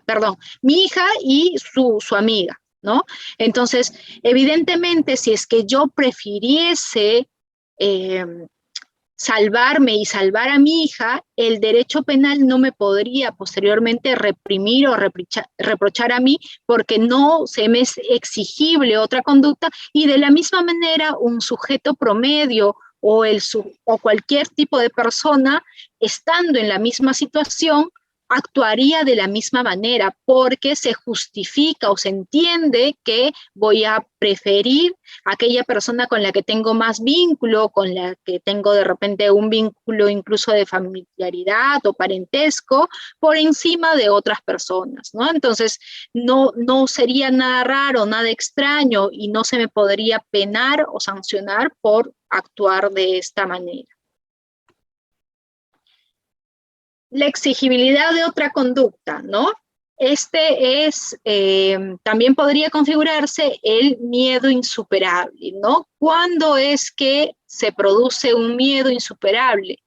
Perdón, mi hija y su amiga, ¿no? Entonces, evidentemente, si es que yo prefiriese salvarme y salvar a mi hija, el derecho penal no me podría posteriormente reprimir o reprochar a mí porque no se me es exigible otra conducta, y de la misma manera un sujeto promedio o cualquier tipo de persona estando en la misma situación actuaría de la misma manera porque se justifica o se entiende que voy a preferir a aquella persona con la que tengo más vínculo, con la que tengo de repente un vínculo incluso de familiaridad o parentesco, por encima de otras personas, ¿no? Entonces, no sería nada raro, nada extraño y no se me podría penar o sancionar por actuar de esta manera. La exigibilidad de otra conducta, ¿no? También podría configurarse el miedo insuperable, ¿no? ¿Cuándo es que se produce un miedo insuperable?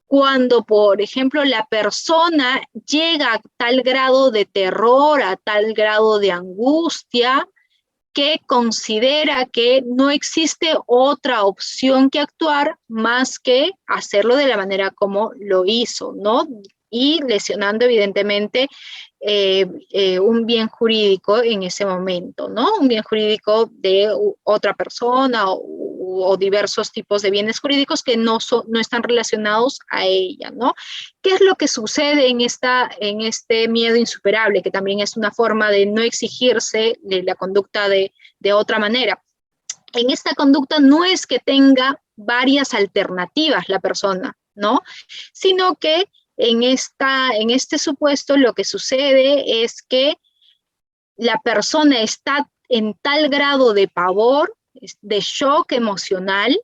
Cuando, por ejemplo, la persona llega a tal grado de terror, a tal grado de angustia, que considera que no existe otra opción que actuar más que hacerlo de la manera como lo hizo, ¿no? Y lesionando evidentemente un bien jurídico en ese momento, ¿no? Un bien jurídico de otra persona o diversos tipos de bienes jurídicos que no están relacionados a ella, ¿no? ¿Qué es lo que sucede en este miedo insuperable, que también es una forma de no exigirse de la conducta de otra manera? En esta conducta no es que tenga varias alternativas la persona, ¿no? Sino que en este supuesto lo que sucede es que la persona está en tal grado de pavor, de shock emocional,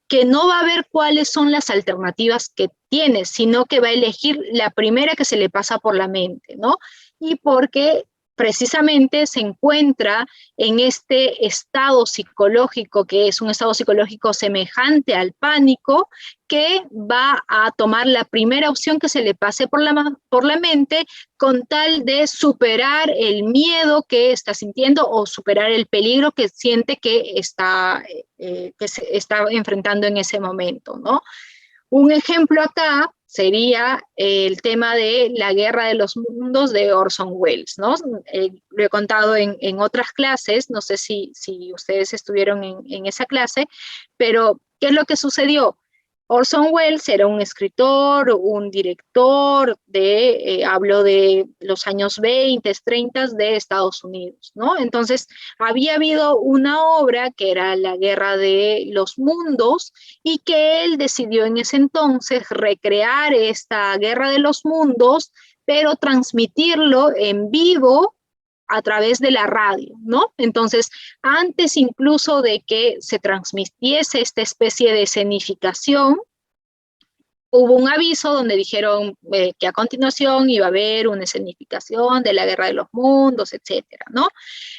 que no va a ver cuáles son las alternativas que tiene, sino que va a elegir la primera que se le pasa por la mente, ¿no? Y porque precisamente se encuentra en este estado psicológico, que es un estado psicológico semejante al pánico, que va a tomar la primera opción que se le pase por la mente con tal de superar el miedo que está sintiendo o superar el peligro que siente que se está enfrentando en ese momento, ¿no? Un ejemplo acá sería el tema de La Guerra de los Mundos de Orson Welles, ¿no? Lo he contado en otras clases, no sé si ustedes estuvieron en esa clase, pero ¿qué es lo que sucedió? Orson Welles era un escritor, un director habló de los años 20, 30 de Estados Unidos, ¿no? Entonces, había habido una obra que era La Guerra de los Mundos y que él decidió en ese entonces recrear esta Guerra de los Mundos, pero transmitirlo en vivo a través de la radio, ¿no? Entonces, antes incluso de que se transmitiese esta especie de escenificación, hubo un aviso donde dijeron que a continuación iba a haber una escenificación de la Guerra de los Mundos, etcétera, ¿no?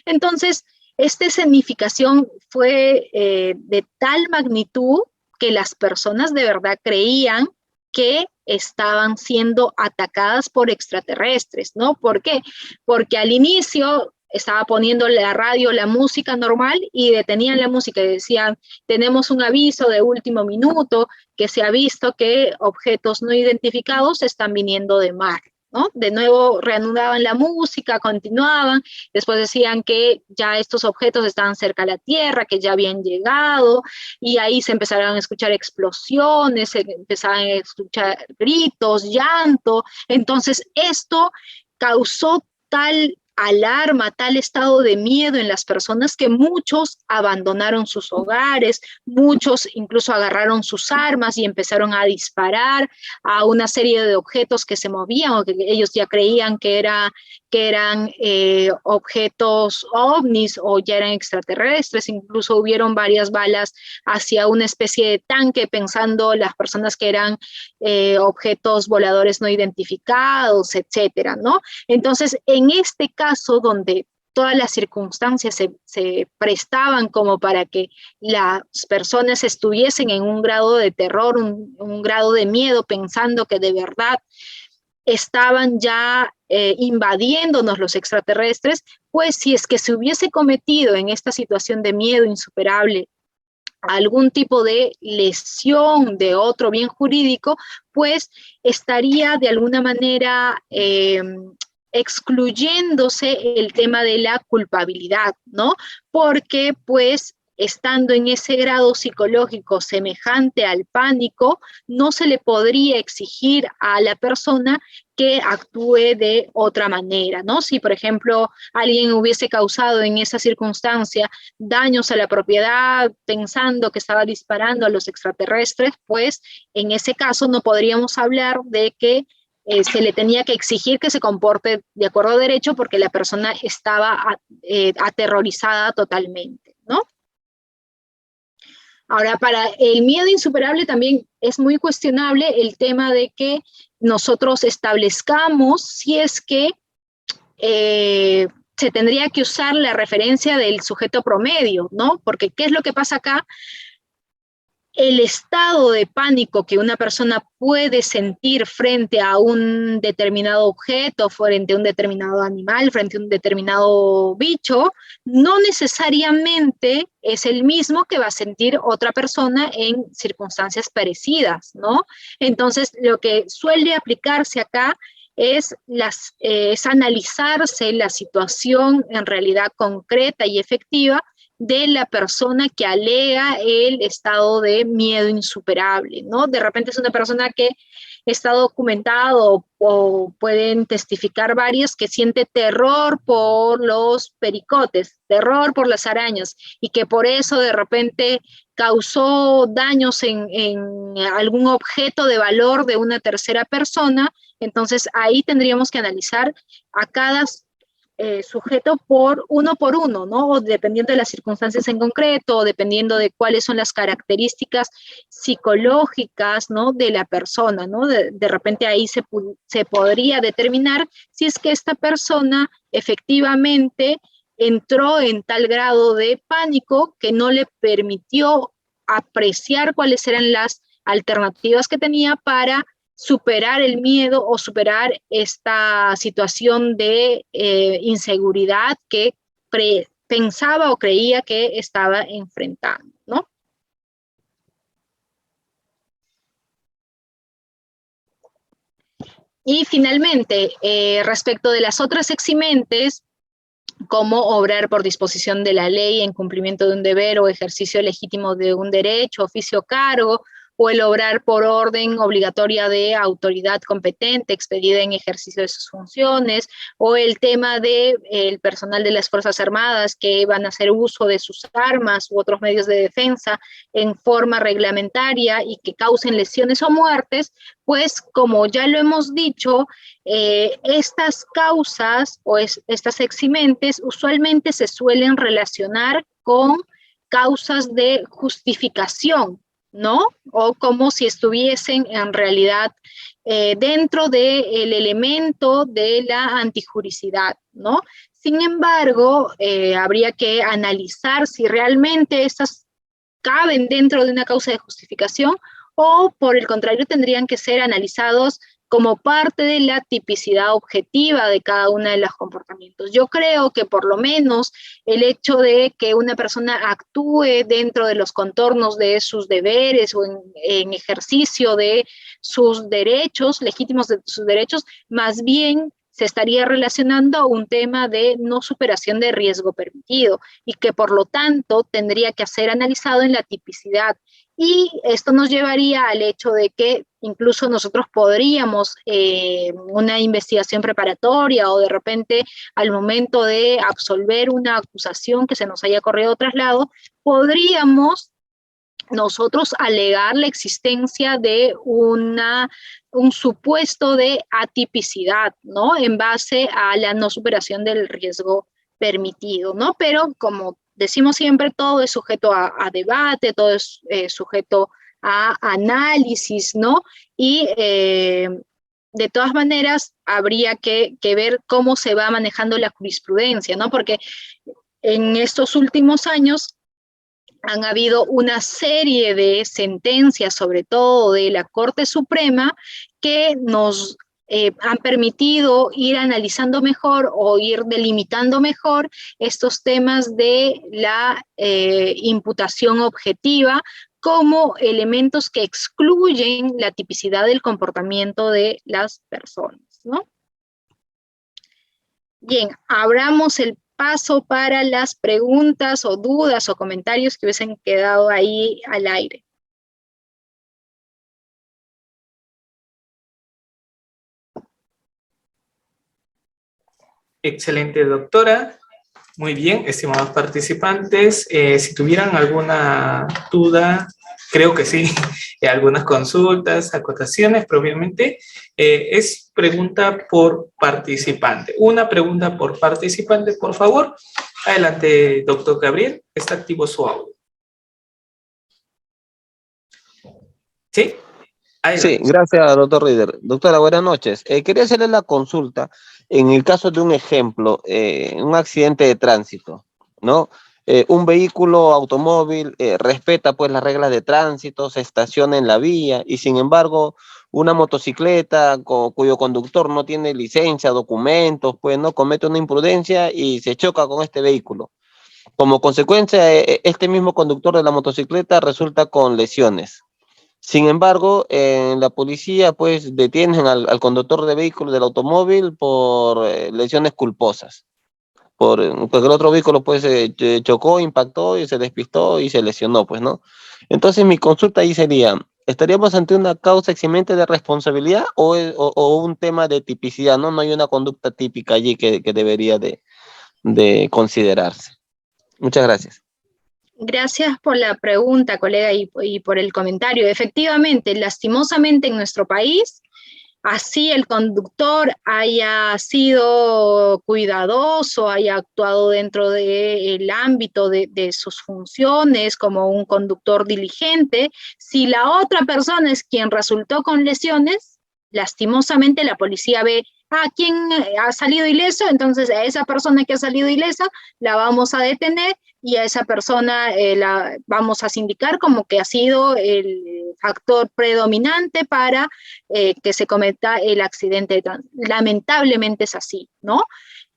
Entonces, esta escenificación fue de tal magnitud que las personas de verdad creían que estaban siendo atacadas por extraterrestres, ¿no? ¿Por qué? Porque al inicio estaba poniendo la radio, la música normal, y detenían la música y decían, tenemos un aviso de último minuto que se ha visto que objetos no identificados están viniendo de mar, ¿no? De nuevo reanudaban la música, continuaban, después decían que ya estos objetos estaban cerca de la Tierra, que ya habían llegado, y ahí se empezaron a escuchar explosiones, se empezaban a escuchar gritos, llanto. Entonces esto causó tal alarma, tal estado de miedo en las personas que muchos abandonaron sus hogares, muchos incluso agarraron sus armas y empezaron a disparar a una serie de objetos que se movían o que ellos ya creían que eran objetos ovnis o ya eran extraterrestres. Incluso hubieron varias balas hacia una especie de tanque pensando las personas que eran objetos voladores no identificados, etcétera, ¿no? Entonces, en este caso, donde todas las circunstancias se prestaban como para que las personas estuviesen en un grado de terror, un grado de miedo, pensando que de verdad estaban ya invadiéndonos los extraterrestres, pues si es que se hubiese cometido en esta situación de miedo insuperable algún tipo de lesión de otro bien jurídico, pues estaría de alguna manera excluyéndose el tema de la culpabilidad, ¿no? Porque pues estando en ese grado psicológico semejante al pánico, no se le podría exigir a la persona que actúe de otra manera, ¿no? Si, por ejemplo, alguien hubiese causado en esa circunstancia daños a la propiedad pensando que estaba disparando a los extraterrestres, pues en ese caso no podríamos hablar de que se le tenía que exigir que se comporte de acuerdo a derecho porque la persona estaba aterrorizada totalmente, ¿no? Ahora, para el miedo insuperable también es muy cuestionable el tema de que nosotros establezcamos si es que se tendría que usar la referencia del sujeto promedio, ¿no? Porque ¿qué es lo que pasa acá? El estado de pánico que una persona puede sentir frente a un determinado objeto, frente a un determinado animal, frente a un determinado bicho, no necesariamente es el mismo que va a sentir otra persona en circunstancias parecidas, ¿no? Entonces, lo que suele aplicarse acá es analizarse la situación en realidad concreta y efectiva de la persona que alega el estado de miedo insuperable, ¿no? De repente es una persona que está documentado o pueden testificar varios que siente terror por los pericotes, terror por las arañas y que por eso de repente causó daños en algún objeto de valor de una tercera persona. Entonces ahí tendríamos que analizar a cada sujeto por uno, ¿no? O dependiendo de las circunstancias en concreto, o dependiendo de cuáles son las características psicológicas, ¿no? De la persona, ¿no? De repente ahí se podría determinar si es que esta persona efectivamente entró en tal grado de pánico que no le permitió apreciar cuáles eran las alternativas que tenía para superar el miedo o superar esta situación de inseguridad que pensaba o creía que estaba enfrentando, ¿no? Y finalmente, respecto de las otras eximentes, como obrar por disposición de la ley en cumplimiento de un deber o ejercicio legítimo de un derecho, oficio o cargo, o el obrar por orden obligatoria de autoridad competente expedida en ejercicio de sus funciones, o el tema del personal de las Fuerzas Armadas que van a hacer uso de sus armas u otros medios de defensa en forma reglamentaria y que causen lesiones o muertes, pues como ya lo hemos dicho, estas causas o estas eximentes usualmente se suelen relacionar con causas de justificación, ¿no? O como si estuviesen en realidad dentro del elemento de la antijuricidad, ¿no? Sin embargo, habría que analizar si realmente estas caben dentro de una causa de justificación o por el contrario tendrían que ser analizados como parte de la tipicidad objetiva de cada uno de los comportamientos. Yo creo que por lo menos el hecho de que una persona actúe dentro de los contornos de sus deberes o en ejercicio de sus derechos, legítimos de sus derechos, más bien se estaría relacionando a un tema de no superación de riesgo permitido y que por lo tanto tendría que ser analizado en la tipicidad. Y esto nos llevaría al hecho de que incluso nosotros podríamos, una investigación preparatoria o de repente al momento de absolver una acusación que se nos haya corrido traslado, podríamos nosotros alegar la existencia de un supuesto de atipicidad, ¿no? En base a la no superación del riesgo permitido, ¿no? Pero como decimos siempre, todo es sujeto a debate, todo es sujeto a análisis, ¿no? Y de todas maneras habría que ver cómo se va manejando la jurisprudencia, ¿no? Porque en estos últimos años han habido una serie de sentencias, sobre todo de la Corte Suprema, que nos han permitido ir analizando mejor o ir delimitando mejor estos temas de la imputación objetiva como elementos que excluyen la tipicidad del comportamiento de las personas, ¿no? Bien, abramos el paso para las preguntas o dudas o comentarios que hubiesen quedado ahí al aire. Excelente, doctora. Muy bien, estimados participantes. Si tuvieran alguna duda, creo que sí, algunas consultas, acotaciones, probablemente, es pregunta por participante. Una pregunta por participante, por favor. Adelante, doctor Gabriel, está activo su audio. ¿Sí? Sí, gracias, doctor Rieder. Doctora, buenas noches. Quería hacerle la consulta en el caso de un ejemplo, un accidente de tránsito, ¿no? Un vehículo automóvil respeta pues las reglas de tránsito, se estaciona en la vía y sin embargo una motocicleta cuyo conductor no tiene licencia, documentos, pues no comete una imprudencia y se choca con este vehículo. Como consecuencia, este mismo conductor de la motocicleta resulta con lesiones. Sin embargo, en la policía pues detienen al conductor de vehículo del automóvil por lesiones culposas, porque el otro vehículo pues chocó, impactó y se despistó y se lesionó, pues, ¿no? Entonces mi consulta ahí sería, ¿estaríamos ante una causa eximente de responsabilidad o un tema de tipicidad, ¿no? No hay una conducta típica allí que debería de considerarse. Muchas gracias. Gracias por la pregunta, colega, y por el comentario. Efectivamente, lastimosamente en nuestro país, así el conductor haya sido cuidadoso, haya actuado dentro del ámbito de sus funciones como un conductor diligente, si la otra persona es quien resultó con lesiones, lastimosamente la policía ve a quien ha salido ileso, entonces a esa persona que ha salido ilesa la vamos a detener y a esa persona la vamos a sindicar como que ha sido el factor predominante para que se cometa el accidente. Lamentablemente es así, ¿no?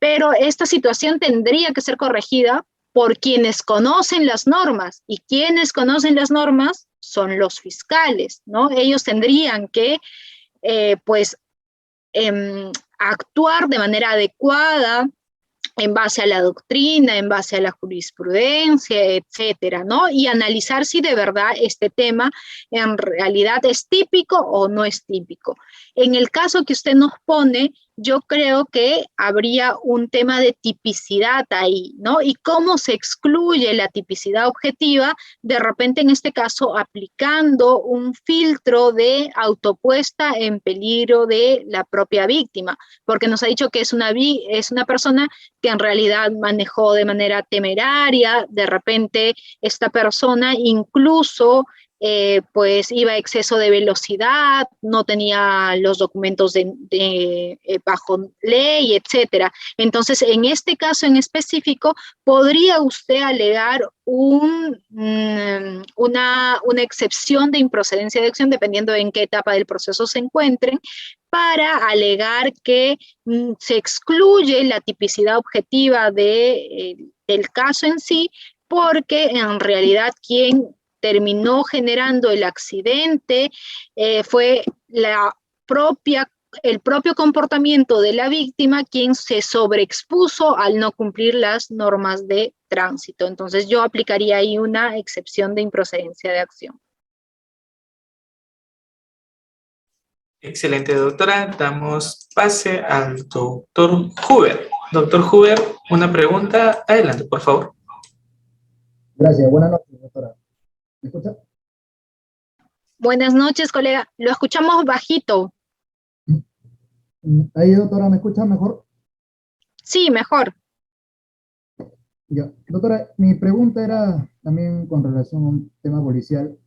Pero esta situación tendría que ser corregida por quienes conocen las normas, y quienes conocen las normas son los fiscales, ¿no? Ellos tendrían que, pues, actuar de manera adecuada en base a la doctrina, en base a la jurisprudencia, etcétera, ¿no? Y analizar si de verdad este tema en realidad es típico o no es típico. En el caso que usted nos pone, yo creo que habría un tema de tipicidad ahí, ¿no? Y cómo se excluye la tipicidad objetiva, de repente en este caso aplicando un filtro de autopuesta en peligro de la propia víctima, porque nos ha dicho que es una persona que en realidad manejó de manera temeraria, de repente esta persona incluso pues iba a exceso de velocidad, no tenía los documentos bajo ley, etcétera. Entonces, en este caso en específico, podría usted alegar una excepción de improcedencia de acción, dependiendo en qué etapa del proceso se encuentren, para alegar que se excluye la tipicidad objetiva del caso en sí, porque en realidad quien terminó generando el accidente fue el propio comportamiento de la víctima quien se sobreexpuso al no cumplir las normas de tránsito. Entonces yo aplicaría ahí una excepción de improcedencia de acción. Excelente, doctora. Damos pase al doctor Huber. Doctor Huber, una pregunta. Adelante, por favor. Gracias. Buenas noches, doctora. ¿Me escucha? Buenas noches, colega. Lo escuchamos bajito. Ahí, doctora, ¿me escucha mejor? Sí, mejor. Ya. Doctora, mi pregunta era también con relación a un tema policial.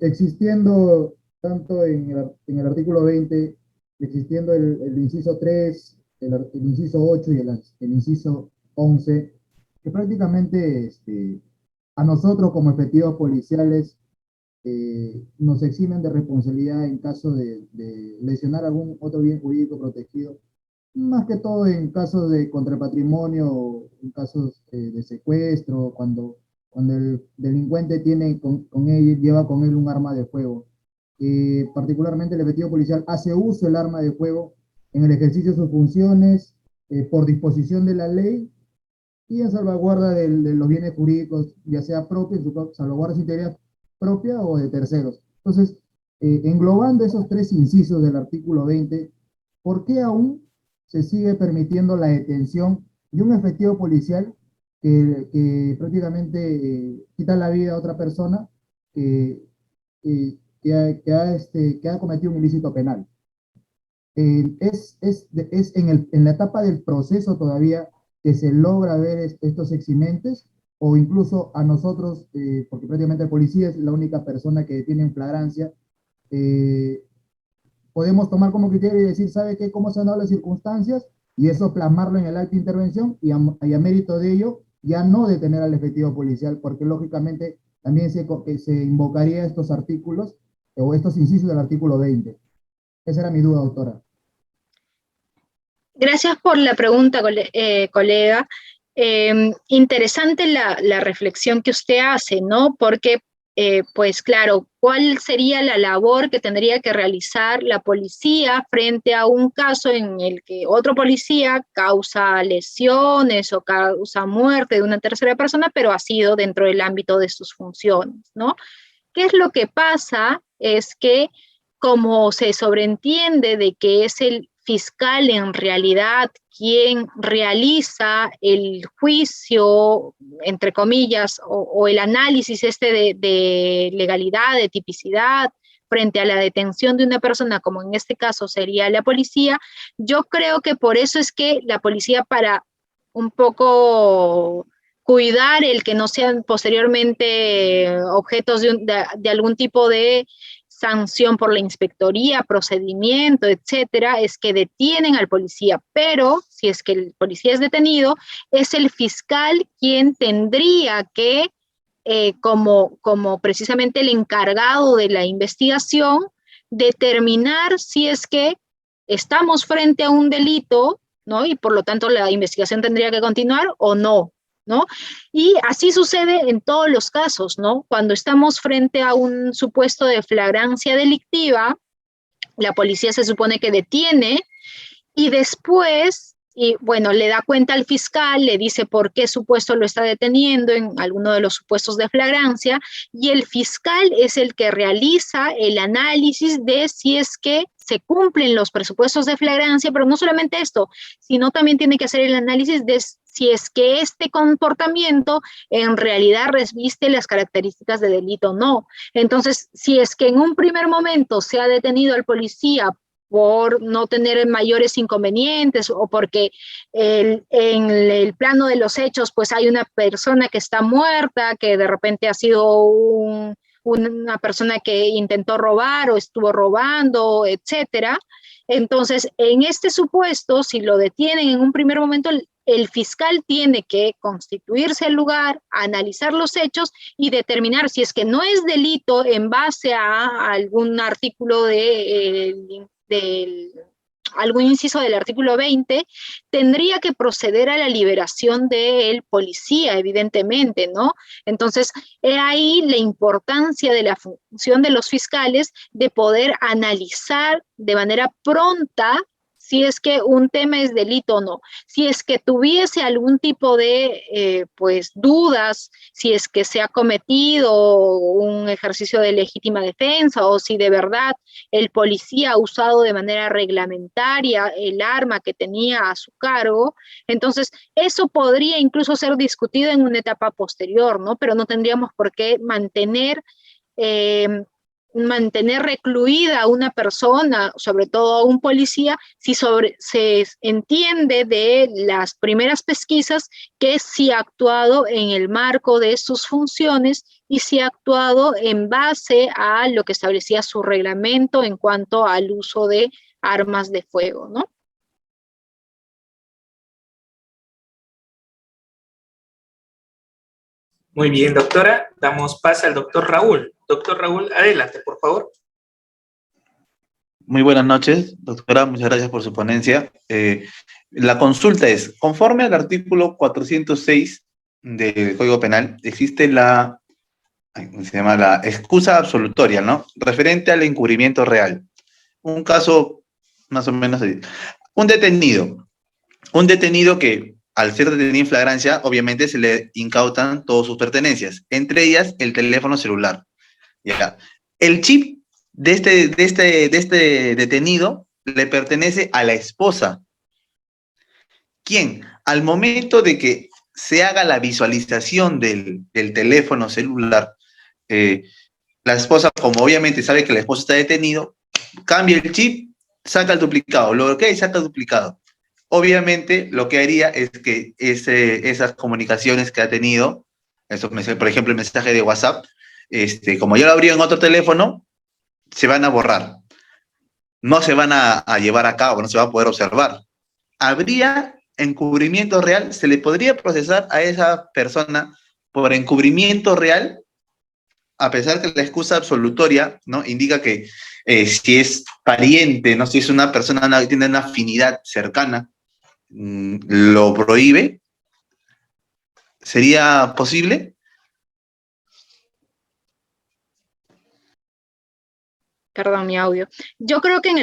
Existiendo tanto en el artículo 20, existiendo el inciso 3, el inciso 8 y el inciso 11, que prácticamente a nosotros como efectivos policiales nos eximen de responsabilidad en caso de lesionar algún otro bien jurídico protegido, más que todo en casos de contrapatrimonio, en casos de secuestro, cuando el delincuente lleva con él un arma de fuego. Particularmente el efectivo policial hace uso del arma de fuego en el ejercicio de sus funciones por disposición de la ley y en salvaguarda de los bienes jurídicos, ya sea propios, salvaguarda de integridad propia o de terceros. Entonces, englobando esos tres incisos del artículo 20, ¿por qué aún se sigue permitiendo la detención de un efectivo policial que prácticamente quita la vida a otra persona que ha cometido un ilícito penal? Es en la etapa del proceso todavía que se logra ver estos eximentes, o incluso a nosotros, porque prácticamente el policía es la única persona que tiene en flagrancia, podemos tomar como criterio y decir, ¿sabe qué? ¿Cómo se han dado las circunstancias? Y eso plasmarlo en el acta de intervención y a mérito de ello ya no detener al efectivo policial, porque lógicamente también se invocaría estos artículos o estos incisos del artículo 20. Esa era mi duda, doctora. Gracias por la pregunta, colega. Interesante la reflexión que usted hace, ¿no? Porque, pues claro, ¿cuál sería la labor que tendría que realizar la policía frente a un caso en el que otro policía causa lesiones o causa muerte de una tercera persona, pero ha sido dentro del ámbito de sus funciones, ¿no? ¿Qué es lo que pasa? Es que como se sobreentiende de que es el fiscal en realidad quien realiza el juicio, entre comillas, o el análisis de legalidad, de tipicidad, frente a la detención de una persona, como en este caso sería la policía, yo creo que por eso es que la policía, para un poco cuidar el que no sean posteriormente objetos de algún tipo de sanción por la inspectoría, procedimiento, etcétera, es que detienen al policía, pero si es que el policía es detenido, es el fiscal quien tendría que, como precisamente el encargado de la investigación, determinar si es que estamos frente a un delito, ¿no? Y por lo tanto la investigación tendría que continuar o no, ¿no? Y así sucede en todos los casos, ¿no? Cuando estamos frente a un supuesto de flagrancia delictiva, la policía se supone que detiene y después, y bueno, le da cuenta al fiscal, le dice por qué supuesto lo está deteniendo en alguno de los supuestos de flagrancia, y el fiscal es el que realiza el análisis de si es que se cumplen los presupuestos de flagrancia, pero no solamente esto, sino también tiene que hacer el análisis de si es que este comportamiento en realidad reviste las características de delito o no. Entonces, si es que en un primer momento se ha detenido al policía por no tener mayores inconvenientes o porque en el plano de los hechos pues hay una persona que está muerta, que de repente ha sido una persona que intentó robar o estuvo robando, etcétera. Entonces, en este supuesto, si lo detienen en un primer momento, el fiscal tiene que constituirse el lugar, analizar los hechos y determinar si es que no es delito en base a algún artículo del algún inciso del artículo 20, tendría que proceder a la liberación del policía, evidentemente, ¿no? Entonces, he ahí la importancia de la función de los fiscales de poder analizar de manera pronta si es que un tema es delito o no. Si es que tuviese algún tipo de pues dudas, si es que se ha cometido un ejercicio de legítima defensa o si de verdad el policía ha usado de manera reglamentaria el arma que tenía a su cargo, entonces eso podría incluso ser discutido en una etapa posterior, ¿no? Pero no tendríamos por qué mantener recluida a una persona, sobre todo a un policía, si se entiende de las primeras pesquisas que sí ha actuado en el marco de sus funciones y sí ha actuado en base a lo que establecía su reglamento en cuanto al uso de armas de fuego, ¿no? Muy bien, doctora. Damos paso al doctor Raúl. Doctor Raúl, adelante, por favor. Muy buenas noches, doctora. Muchas gracias por su ponencia. La consulta es, conforme al artículo 406 del Código Penal, existe se llama la excusa absolutoria, ¿no? Referente al encubrimiento real. Un caso más o menos así. Un detenido que al ser detenido en flagrancia, obviamente se le incautan todas sus pertenencias, entre ellas el teléfono celular. Ya. El chip de este detenido le pertenece a la esposa. ¿Quién? Al momento de que se haga la visualización del teléfono celular, la esposa, como obviamente sabe que la esposa está detenido, cambia el chip, saca el duplicado, lo bloquea y saca el duplicado. Obviamente, lo que haría es que esas comunicaciones que ha tenido, por ejemplo, el mensaje de WhatsApp, como yo lo abrí en otro teléfono, se van a borrar. No se van a llevar a cabo, no se va a poder observar. ¿Habría encubrimiento real? ¿Se le podría procesar a esa persona por encubrimiento real? A pesar que la excusa absolutoria, ¿no?, indica que si es pariente, ¿no?, si es una persona que tiene una afinidad cercana, lo prohíbe. ¿Sería posible? Perdón, mi audio. Yo creo que en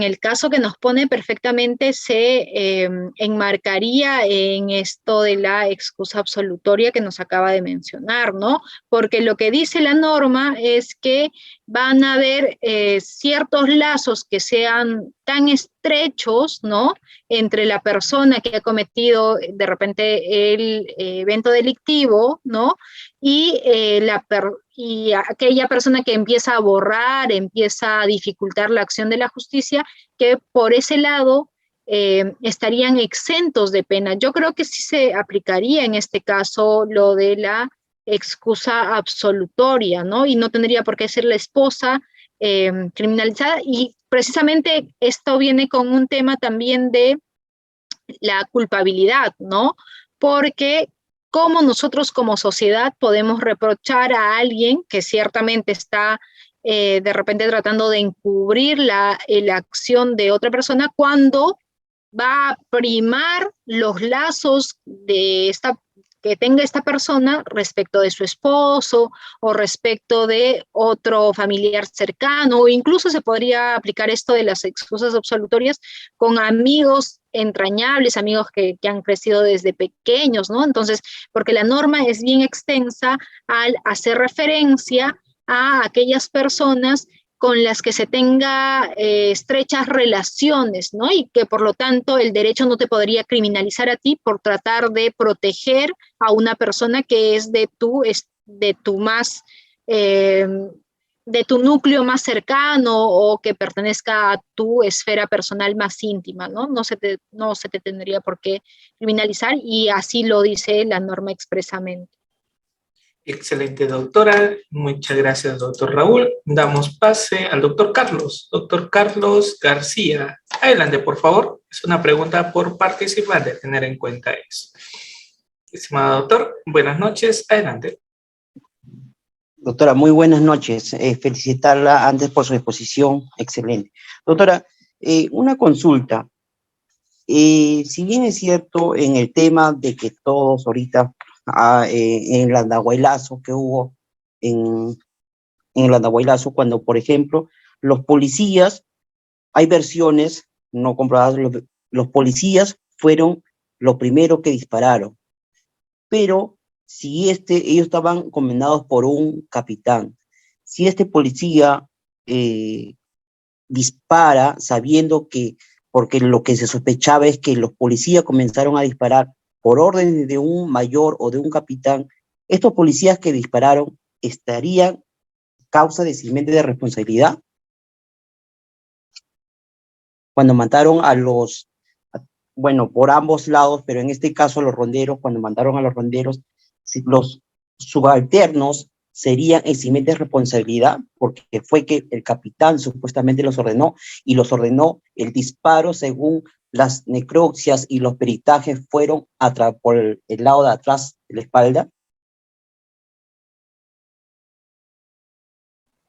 el caso que nos pone perfectamente se enmarcaría en esto de la excusa absolutoria que nos acaba de mencionar, ¿no? Porque lo que dice la norma es que van a haber ciertos lazos que sean tan estrechos, ¿no?, entre la persona que ha cometido de repente el evento delictivo, ¿no?, y y aquella persona que empieza a borrar, empieza a dificultar la acción de la justicia, que por ese lado estarían exentos de pena. Yo creo que sí se aplicaría en este caso lo de la excusa absolutoria, ¿no? Y no tendría por qué ser la esposa criminalizada. Y precisamente esto viene con un tema también de la culpabilidad, ¿no? Porque cómo nosotros como sociedad podemos reprochar a alguien que ciertamente está de repente tratando de encubrir la acción de otra persona cuando va a primar los lazos que tenga esta persona respecto de su esposo o respecto de otro familiar cercano, o incluso se podría aplicar esto de las excusas absolutorias con amigos entrañables, amigos que han crecido desde pequeños, ¿no? Entonces, porque la norma es bien extensa al hacer referencia a aquellas personas con las que se tenga estrechas relaciones, ¿no? Y que por lo tanto el derecho no te podría criminalizar a ti por tratar de proteger a una persona que es de tu más, de tu núcleo más cercano o que pertenezca a tu esfera personal más íntima, ¿no? No se te tendría por qué criminalizar y así lo dice la norma expresamente. Excelente, doctora. Muchas gracias, doctor Raúl. Damos pase al doctor Carlos. Doctor Carlos García. Adelante, por favor. Es una pregunta por participante, tener en cuenta eso. Estimado doctor, buenas noches. Adelante. Doctora, muy buenas noches. Felicitarla antes por su exposición. Excelente. Doctora, una consulta. Si bien es cierto en el tema de que todos ahorita, en el andahuaylazo que hubo, en el andahuaylazo, cuando, por ejemplo, los policías, hay versiones no comprobadas, los policías fueron los primeros que dispararon, pero si ellos estaban comandados por un capitán, si este policía dispara sabiendo que, porque lo que se sospechaba es que los policías comenzaron a disparar por orden de un mayor o de un capitán, estos policías que dispararon estarían causa de eximiente de responsabilidad cuando mataron a los, bueno, por ambos lados, pero en este caso los ronderos, cuando mataron a los ronderos, los subalternos serían eximentes de responsabilidad, porque fue que el capitán supuestamente los ordenó, y los ordenó el disparo según las necropsias y los peritajes fueron por el lado de atrás de la espalda.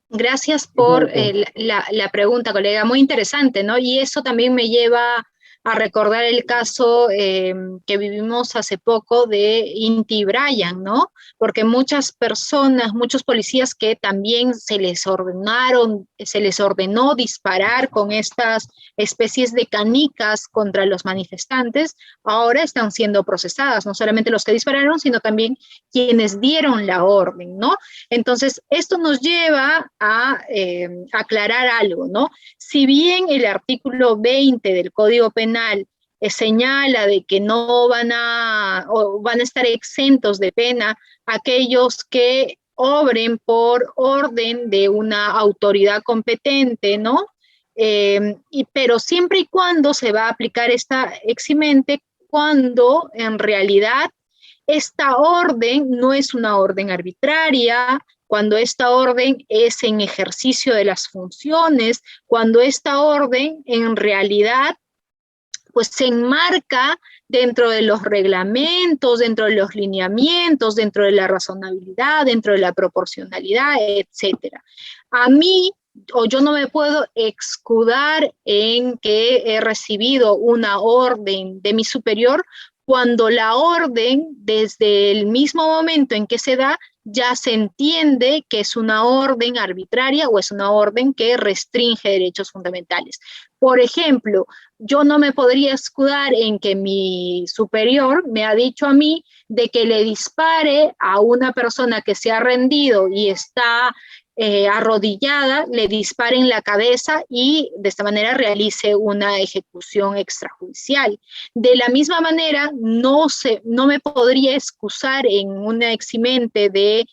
Gracias por la pregunta, colega. Muy interesante, ¿no? Y eso también me lleva a recordar el caso que vivimos hace poco de Inti Brian, ¿no? Porque muchas personas, muchos policías que también se les ordenó disparar con estas especies de canicas contra los manifestantes, ahora están siendo procesadas, no solamente los que dispararon, sino también quienes dieron la orden, ¿no? Entonces, esto nos lleva a aclarar algo, ¿no? Si bien el artículo 20 del Código Penal señala de que no van a estar exentos de pena aquellos que obren por orden de una autoridad competente, ¿no? Pero siempre y cuando se va a aplicar esta eximente, cuando en realidad esta orden no es una orden arbitraria, cuando esta orden es en ejercicio de las funciones, cuando esta orden en realidad pues se enmarca dentro de los reglamentos, dentro de los lineamientos, dentro de la razonabilidad, dentro de la proporcionalidad, etcétera. A mí, o yo no me puedo escudar en que he recibido una orden de mi superior cuando la orden, desde el mismo momento en que se da, ya se entiende que es una orden arbitraria o es una orden que restringe derechos fundamentales. Por ejemplo, yo no me podría escudar en que mi superior me ha dicho a mí de que le dispare a una persona que se ha rendido y está arrodillada, le dispare en la cabeza y de esta manera realice una ejecución extrajudicial. De la misma manera, no me podría excusar en una eximente de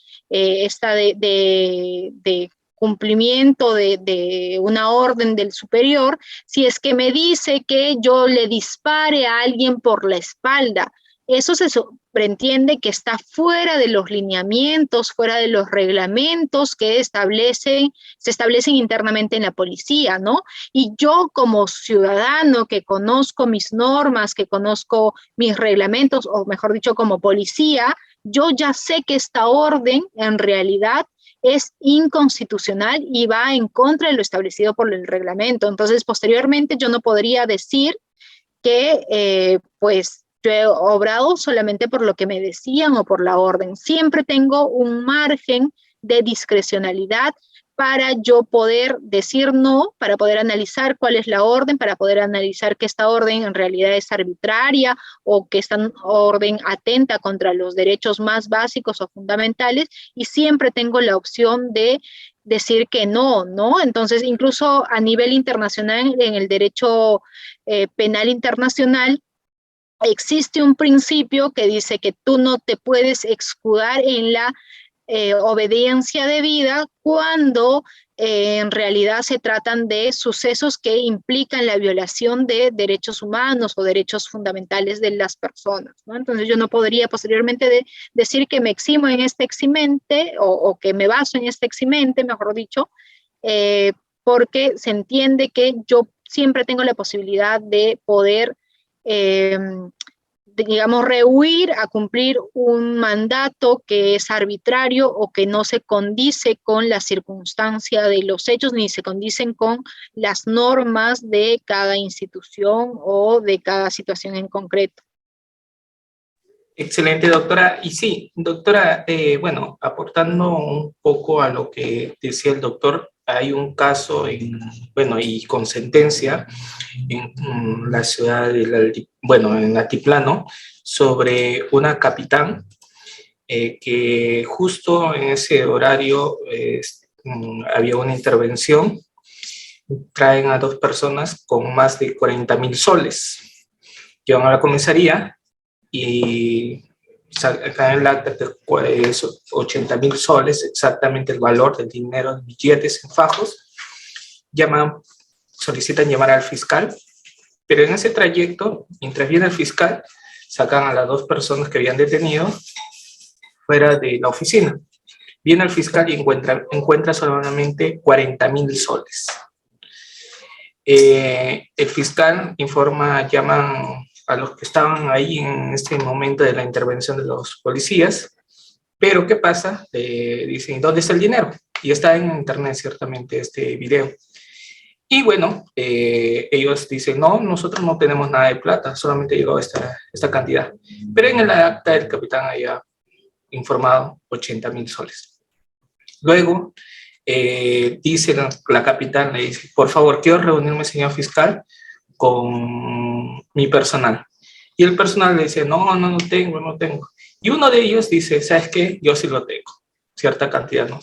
cumplimiento de una orden del superior, si es que me dice que yo le dispare a alguien por la espalda. Eso se sobreentiende que está fuera de los lineamientos, fuera de los reglamentos que se establecen internamente en la policía, ¿no? Y yo como ciudadano que conozco mis normas, que conozco mis reglamentos, o mejor dicho, como policía, yo ya sé que esta orden en realidad es inconstitucional y va en contra de lo establecido por el reglamento. Entonces, posteriormente, yo no podría decir que, pues, yo he obrado solamente por lo que me decían o por la orden. Siempre tengo un margen de discrecionalidad para yo poder decir no, para poder analizar cuál es la orden, para poder analizar que esta orden en realidad es arbitraria o que esta orden atenta contra los derechos más básicos o fundamentales, y siempre tengo la opción de decir que no, ¿no? Entonces, incluso a nivel internacional, en el derecho penal internacional, existe un principio que dice que tú no te puedes escudar en la obediencia debida cuando en realidad se tratan de sucesos que implican la violación de derechos humanos o derechos fundamentales de las personas, ¿no? Entonces yo no podría posteriormente decir que me eximo en este eximente o que me baso en este eximente, mejor dicho, porque se entiende que yo siempre tengo la posibilidad de poder digamos, rehuir a cumplir un mandato que es arbitrario o que no se condice con la circunstancia de los hechos, ni se condicen con las normas de cada institución o de cada situación en concreto. Excelente, doctora. Y sí, doctora, bueno, aportando un poco a lo que decía el doctor, hay un caso, bueno, y con sentencia en la ciudad en Altiplano, sobre una capitán que justo en ese horario había una intervención, traen a 2 personas con más de 40.000 soles, llevan a la comisaría y acá en el acta de 80.000 soles, exactamente el valor del dinero, de billetes en fajos, solicitan llamar al fiscal, pero en ese trayecto, mientras viene el fiscal, sacan a las 2 personas que habían detenido fuera de la oficina. Viene el fiscal y encuentra solamente 40.000 soles. El fiscal informa, llaman a los que estaban ahí en este momento de la intervención de los policías, pero ¿qué pasa? Dicen, ¿dónde está el dinero? Y está en internet ciertamente este video. Y bueno, ellos dicen, no, nosotros no tenemos nada de plata, solamente llegó esta cantidad. Pero en el acta el capitán había informado 80.000 soles. Luego, dice la capitán, le dice, por favor, quiero reunirme, señor fiscal, con mi personal. Y el personal le dice, no tengo. Y uno de ellos dice, ¿sabes qué? Yo sí lo tengo, cierta cantidad, ¿no?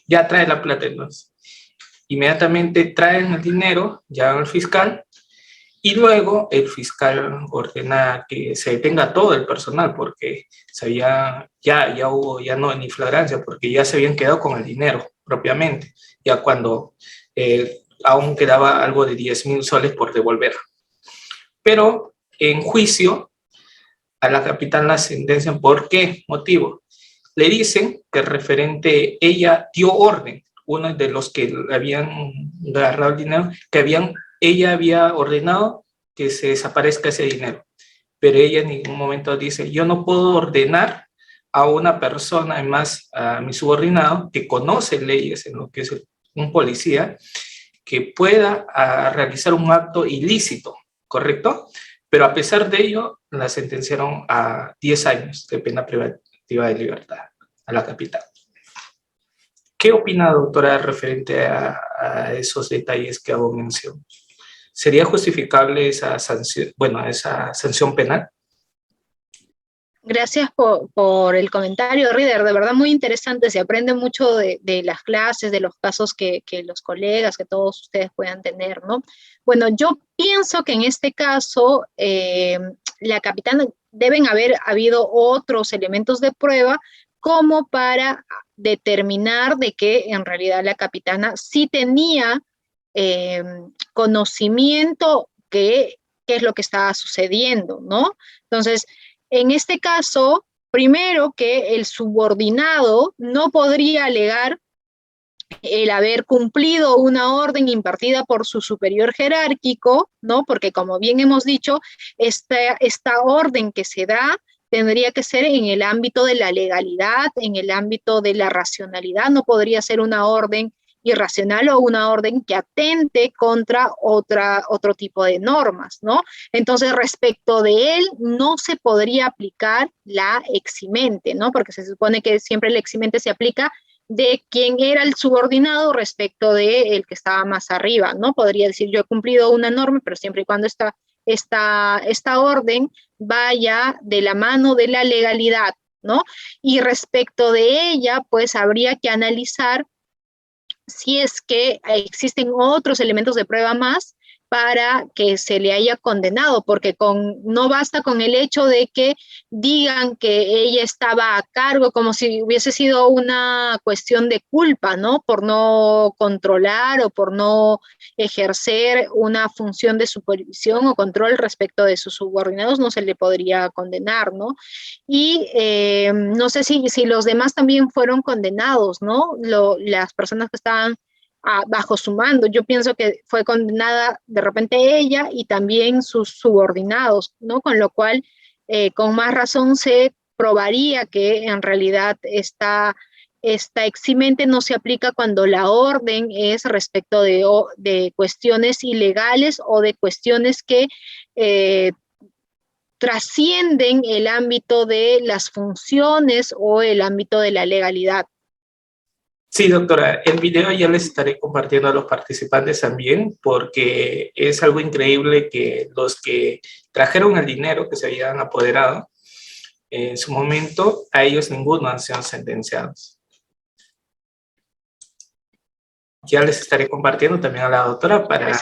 Ya trae la plata, entonces. Inmediatamente traen el dinero, llaman al fiscal, y luego el fiscal ordena que se detenga todo el personal, porque ya no ni flagrancia, porque ya se habían quedado con el dinero propiamente, ya cuando aún quedaba algo de 10.000 soles por devolver. Pero en juicio a la capitán la sentencian. ¿Por qué motivo? Le dicen que referente, ella dio orden, uno de los que habían agarrado el dinero, ella había ordenado que se desaparezca ese dinero, pero ella en ningún momento dice, yo no puedo ordenar a una persona, además a mi subordinado, que conoce leyes en lo que es un policía, que pueda realizar un acto ilícito, ¿correcto? Pero a pesar de ello, la sentenciaron a 10 años de pena privativa de libertad a la capitán. ¿Qué opina, doctora, referente a esos detalles que hago mención? ¿Sería justificable esa sanción penal? Gracias por el comentario, Rider. De verdad muy interesante. Se aprende mucho de las clases, de los casos que los colegas, que todos ustedes puedan tener, ¿no? Bueno, yo pienso que en este caso la capitana deben haber habido otros elementos de prueba como para determinar de que en realidad la capitana sí tenía conocimiento qué es lo que estaba sucediendo, ¿no? Entonces, en este caso, primero que el subordinado no podría alegar el haber cumplido una orden impartida por su superior jerárquico, ¿no? Porque como bien hemos dicho, esta orden que se da tendría que ser en el ámbito de la legalidad, en el ámbito de la racionalidad, no podría ser una orden irracional o una orden que atente contra otro tipo de normas, ¿no? Entonces, respecto de él, no se podría aplicar la eximente, ¿no? Porque se supone que siempre el eximente se aplica de quién era el subordinado respecto de el que estaba más arriba, ¿no? Podría decir, yo he cumplido una norma, pero siempre y cuando esta orden vaya de la mano de la legalidad, ¿no? Y respecto de ella, pues habría que analizar si es que existen otros elementos de prueba más para que se le haya condenado, porque no basta con el hecho de que digan que ella estaba a cargo, como si hubiese sido una cuestión de culpa, ¿no? Por no controlar o por no ejercer una función de supervisión o control respecto de sus subordinados, no se le podría condenar, ¿no? Y no sé si los demás también fueron condenados, ¿no? Las personas que estaban bajo su mando. Yo pienso que fue condenada de repente ella y también sus subordinados, ¿no? Con lo cual, con más razón se probaría que en realidad esta eximente no se aplica cuando la orden es respecto de cuestiones ilegales o de cuestiones que trascienden el ámbito de las funciones o el ámbito de la legalidad. Sí, doctora, el video ya les estaré compartiendo a los participantes también, porque es algo increíble que los que trajeron el dinero que se habían apoderado en su momento, a ellos ninguno han sido sentenciados. Ya les estaré compartiendo también a la doctora para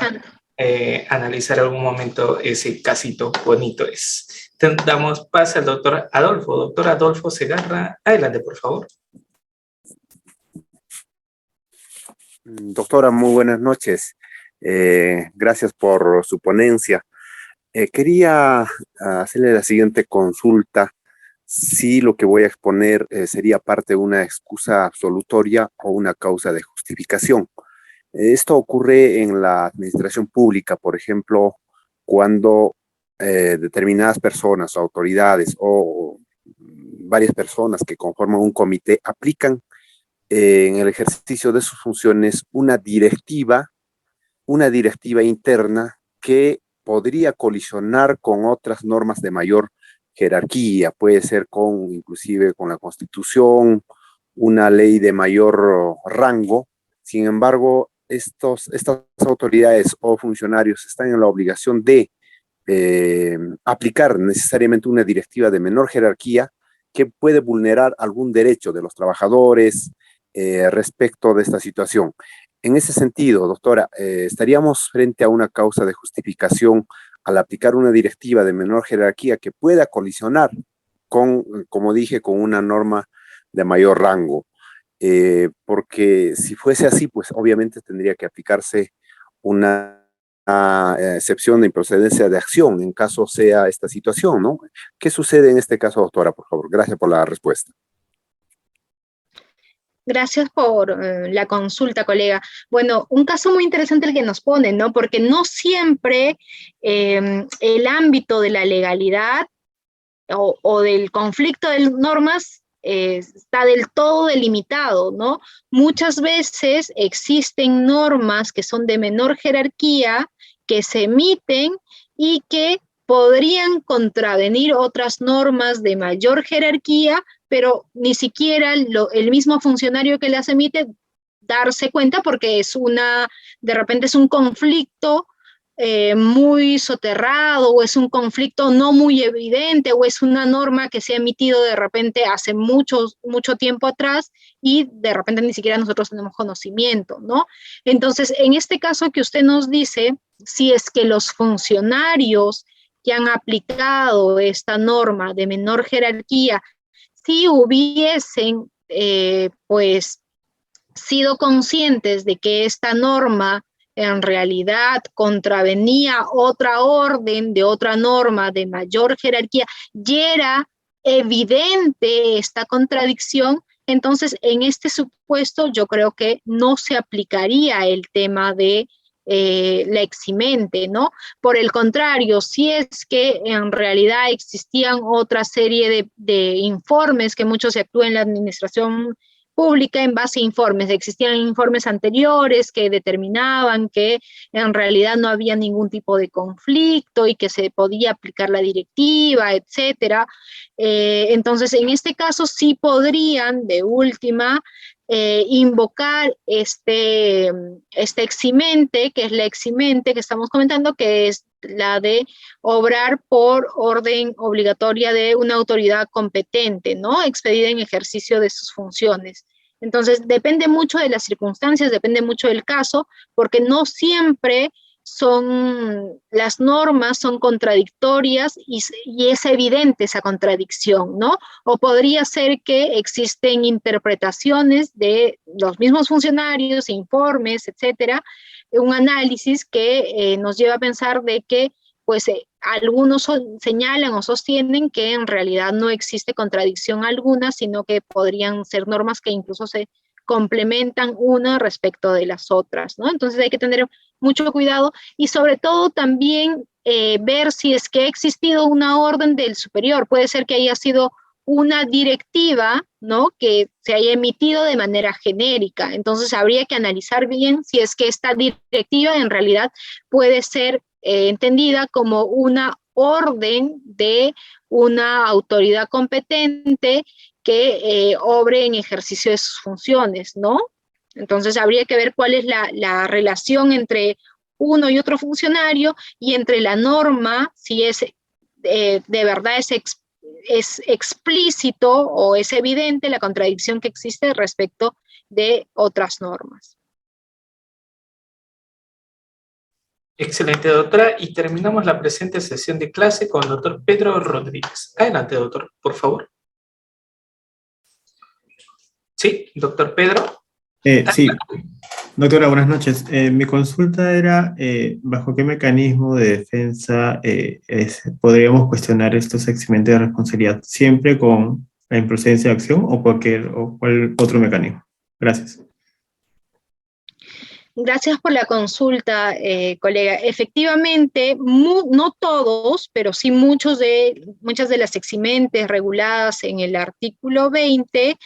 analizar algún momento ese casito bonito es. Damos paso al doctor Adolfo. Doctor Adolfo Segarra, adelante, por favor. Doctora, muy buenas noches. Gracias por su ponencia. Quería hacerle la siguiente consulta. Si lo que voy a exponer sería parte de una excusa absolutoria o una causa de justificación. Esto ocurre en la administración pública, por ejemplo, cuando determinadas personas, autoridades o varias personas que conforman un comité aplican en el ejercicio de sus funciones una directiva interna que podría colisionar con otras normas de mayor jerarquía, puede ser inclusive con la Constitución, una ley de mayor rango. Sin embargo, estas autoridades o funcionarios están en la obligación de aplicar necesariamente una directiva de menor jerarquía que puede vulnerar algún derecho de los trabajadores respecto de esta situación. En ese sentido, doctora, ¿estaríamos frente a una causa de justificación al aplicar una directiva de menor jerarquía que pueda colisionar con, como dije, con una norma de mayor rango? Porque si fuese así, pues obviamente tendría que aplicarse una excepción de improcedencia de acción en caso sea esta situación, ¿no? ¿Qué sucede en este caso, doctora, por favor? Gracias por la respuesta. Gracias por la consulta, colega. Bueno, un caso muy interesante el que nos ponen, ¿no? Porque no siempre el ámbito de la legalidad o del conflicto de normas está del todo delimitado, ¿no? Muchas veces existen normas que son de menor jerarquía, que se emiten y que podrían contravenir otras normas de mayor jerarquía, pero ni siquiera el mismo funcionario que las emite darse cuenta porque de repente es un conflicto muy soterrado o es un conflicto no muy evidente o es una norma que se ha emitido de repente hace mucho tiempo atrás y de repente ni siquiera nosotros tenemos conocimiento, ¿no? Entonces, en este caso que usted nos dice, si es que los funcionarios que han aplicado esta norma de menor jerarquía, si hubiesen, pues, sido conscientes de que esta norma en realidad contravenía otra orden de otra norma de mayor jerarquía y era evidente esta contradicción, entonces en este supuesto yo creo que no se aplicaría el tema de la eximente, ¿no? Por el contrario, si es que en realidad existían otra serie de informes que muchos se actúan en la administración pública en base a informes. Existían informes anteriores que determinaban que en realidad no había ningún tipo de conflicto y que se podía aplicar la directiva, etcétera. Entonces, en este caso sí podrían, de última, invocar este eximente, que es la eximente que estamos comentando, que es la de obrar por orden obligatoria de una autoridad competente, ¿no? Expedida en ejercicio de sus funciones. Entonces, depende mucho de las circunstancias, depende mucho del caso, porque no siempre las normas son contradictorias y es evidente esa contradicción, ¿no? O podría ser que existen interpretaciones de los mismos funcionarios, informes, etcétera, un análisis que nos lleva a pensar de que pues algunos señalan o sostienen que en realidad no existe contradicción alguna, sino que podrían ser normas que incluso se complementan una respecto de las otras, ¿no? Entonces hay que tener mucho cuidado y sobre todo también ver si es que ha existido una orden del superior. Puede ser que haya sido una directiva, ¿no?, que se haya emitido de manera genérica. Entonces habría que analizar bien si es que esta directiva en realidad puede ser entendida como una orden de una autoridad competente que obre en ejercicio de sus funciones, ¿no? Entonces habría que ver cuál es la relación entre uno y otro funcionario y entre la norma, si es de verdad es explícito o es evidente la contradicción que existe respecto de otras normas. Excelente, doctora. Y terminamos la presente sesión de clase con el doctor Pedro Rodríguez. Adelante, doctor, por favor. Sí, doctor Pedro. Sí, doctora, buenas noches. Mi consulta era, ¿bajo qué mecanismo de defensa podríamos cuestionar estos eximente de responsabilidad? ¿Siempre con la improcedencia de acción o cuál otro mecanismo? Gracias. Gracias por la consulta, colega. Efectivamente, no todos, pero sí muchas de las eximentes reguladas en el artículo 20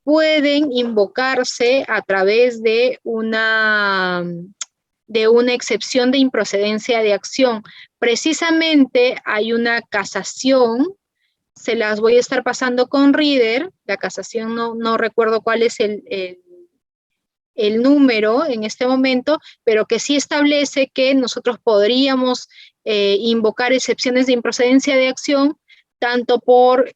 pueden invocarse a través de una excepción de improcedencia de acción. Precisamente hay una casación, se las voy a estar pasando con Reader, la casación no recuerdo cuál es el número en este momento, pero que sí establece que nosotros podríamos invocar excepciones de improcedencia de acción, tanto por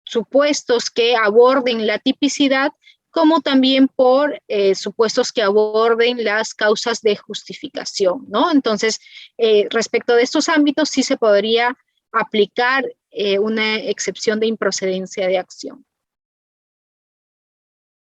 supuestos que aborden la tipicidad, como también por supuestos que aborden las causas de justificación, ¿no? Entonces, respecto de estos ámbitos, sí se podría aplicar una excepción de improcedencia de acción.